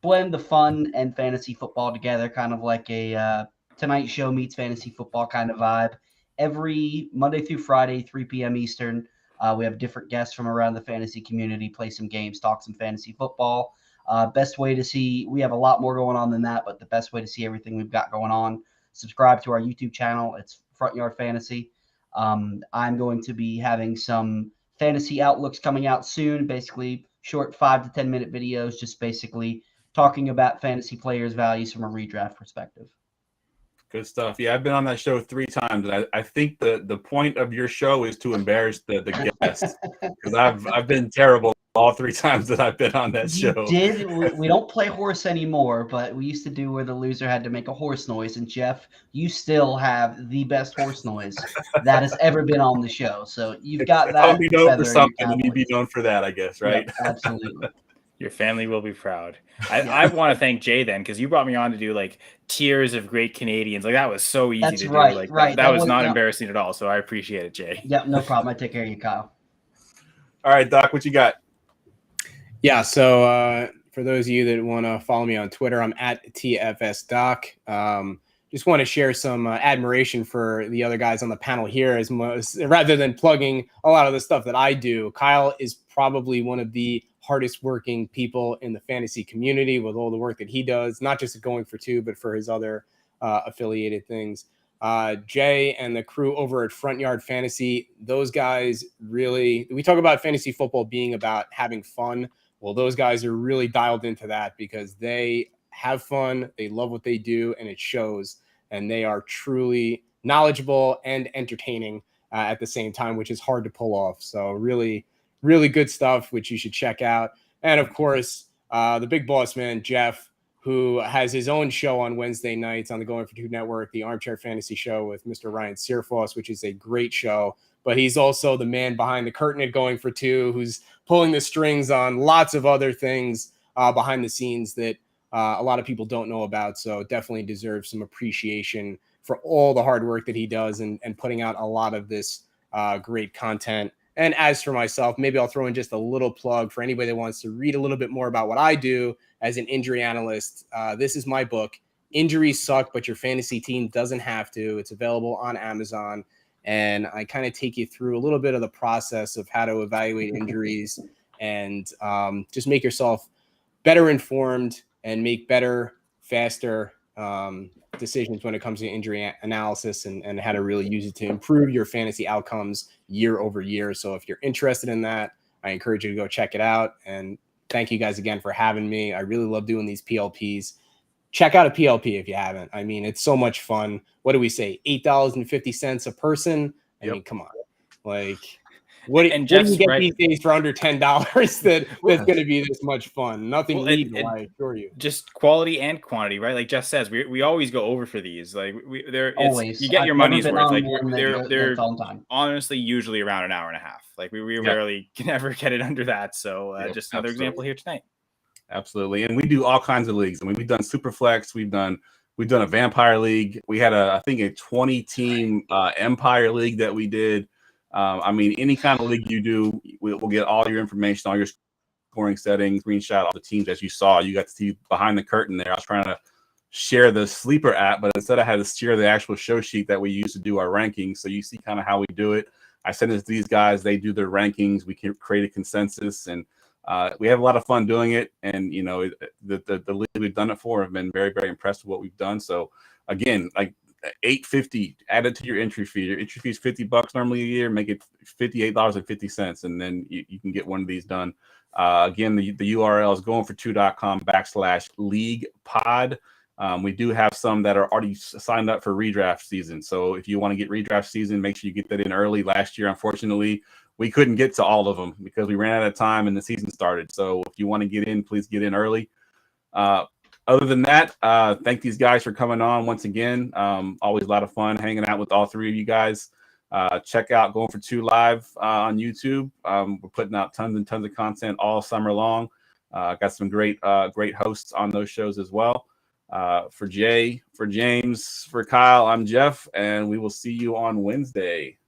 blend the fun and fantasy football together, kind of like a Tonight Show meets fantasy football kind of vibe. Every Monday through Friday, 3 p.m. Eastern. We have different guests from around the fantasy community, play some games, talk some fantasy football. Best way to see, we have a lot more going on than that, but the best way to see everything we've got going on, subscribe to our YouTube channel. It's Front Yard Fantasy. I'm going to be having some fantasy outlooks coming out soon, basically short 5 to 10 minute videos, just basically talking about fantasy players' values from a redraft perspective. Good stuff. Yeah, I've been on that show 3 times, and I think the point of your show is to embarrass the guests, because I've been terrible all 3 times that I've been on that show. We don't play horse anymore, but we used to do where the loser had to make a horse noise. And Jeff, you still have the best horse noise that has ever been on the show. So you've got that. I'll be known for something, and you'd be known for that, I guess, right? Yeah, absolutely. Your family will be proud. I want to thank Jay then, because you brought me on to do like tiers of great Canadians. Like that was so easy to do. Like that was not embarrassing at all. So I appreciate it, Jay. Yeah, no problem. I take care of you, Kyle. All right, Doc, what you got? Yeah, so for those of you that want to follow me on Twitter, I'm at TFSDoc. Just want to share some admiration for the other guys on the panel here, rather than plugging a lot of the stuff that I do. Kyle is probably one of the hardest working people in the fantasy community with all the work that he does, not just at Going42, but for his other affiliated things. Jay and the crew over at Front Yard Fantasy, those guys really, we talk about fantasy football being about having fun. Well, those guys are really dialed into that because they have fun, they love what they do, and it shows, and they are truly knowledgeable and entertaining at the same time, which is hard to pull off. So really good stuff, which you should check out. And of course, the big boss man, Jeff, who has his own show on Wednesday nights on the Going42 Network, the Armchair Fantasy Show with Mr. Ryan Searfoss, which is a great show. But he's also the man behind the curtain at Going42, who's pulling the strings on lots of other things behind the scenes that a lot of people don't know about. So definitely deserves some appreciation for all the hard work that he does and putting out a lot of this great content. And as for myself, maybe I'll throw in just a little plug for anybody that wants to read a little bit more about what I do as an injury analyst. This is my book, Injuries Suck, But Your Fantasy Team Doesn't Have to. It's available on Amazon. And I kind of take you through a little bit of the process of how to evaluate injuries and just make yourself better informed and make better, faster decisions when it comes to injury analysis and how to really use it to improve your fantasy outcomes year over year. So if you're interested in that, I encourage you to go check it out. And thank you guys again for having me. I really love doing these PLPs. Check out a PLP if you haven't. I mean, it's so much fun. What do we say? $8.50 a person. I mean, come on. Like, What do you Jeff's get right. these days for under $10 that's going to be this much fun? Nothing legal, I assure you. Just quality and quantity, right? Like Jeff says, we always go over for these. Like Always. You get your I've never money's been worth. on Like one they're that's on time. honestly usually around an hour and a half. Like we rarely can ever get it under that. So just another example here tonight. Absolutely. And we do all kinds of leagues. I mean, we've done Superflex, we've done a Vampire League. We had I think a 20-team Empire League that we did. I mean, any kind of league you do, we'll get all your information, all your scoring settings, screenshot all the teams as you saw. You got to see behind the curtain there. I was trying to share the Sleeper app, but instead I had to share the actual show sheet that we use to do our rankings. So you see kind of how we do it. I send it to these guys. They do their rankings. We can create a consensus, and we have a lot of fun doing it. And, you know, the league we've done it for have been very, very impressed with what we've done. So, again, like $8.50 added to your entry fee. Your entry fee is $50 normally a year. Make it $58.50, and then you can get one of these done. Again, the URL is goingfor2.com/league pod. We do have some that are already signed up for redraft season. So if you want to get redraft season, make sure you get that in early. Last year, unfortunately, we couldn't get to all of them because we ran out of time and the season started. So if you want to get in, please get in early. Other than that, thank these guys for coming on once again. Always a lot of fun hanging out with all three of you guys. Check out Going for Two Live on YouTube. We're putting out tons and tons of content all summer long. Got some great hosts on those shows as well. For Jay, for James, for Kyle, I'm Jeff, and we will see you on Wednesday.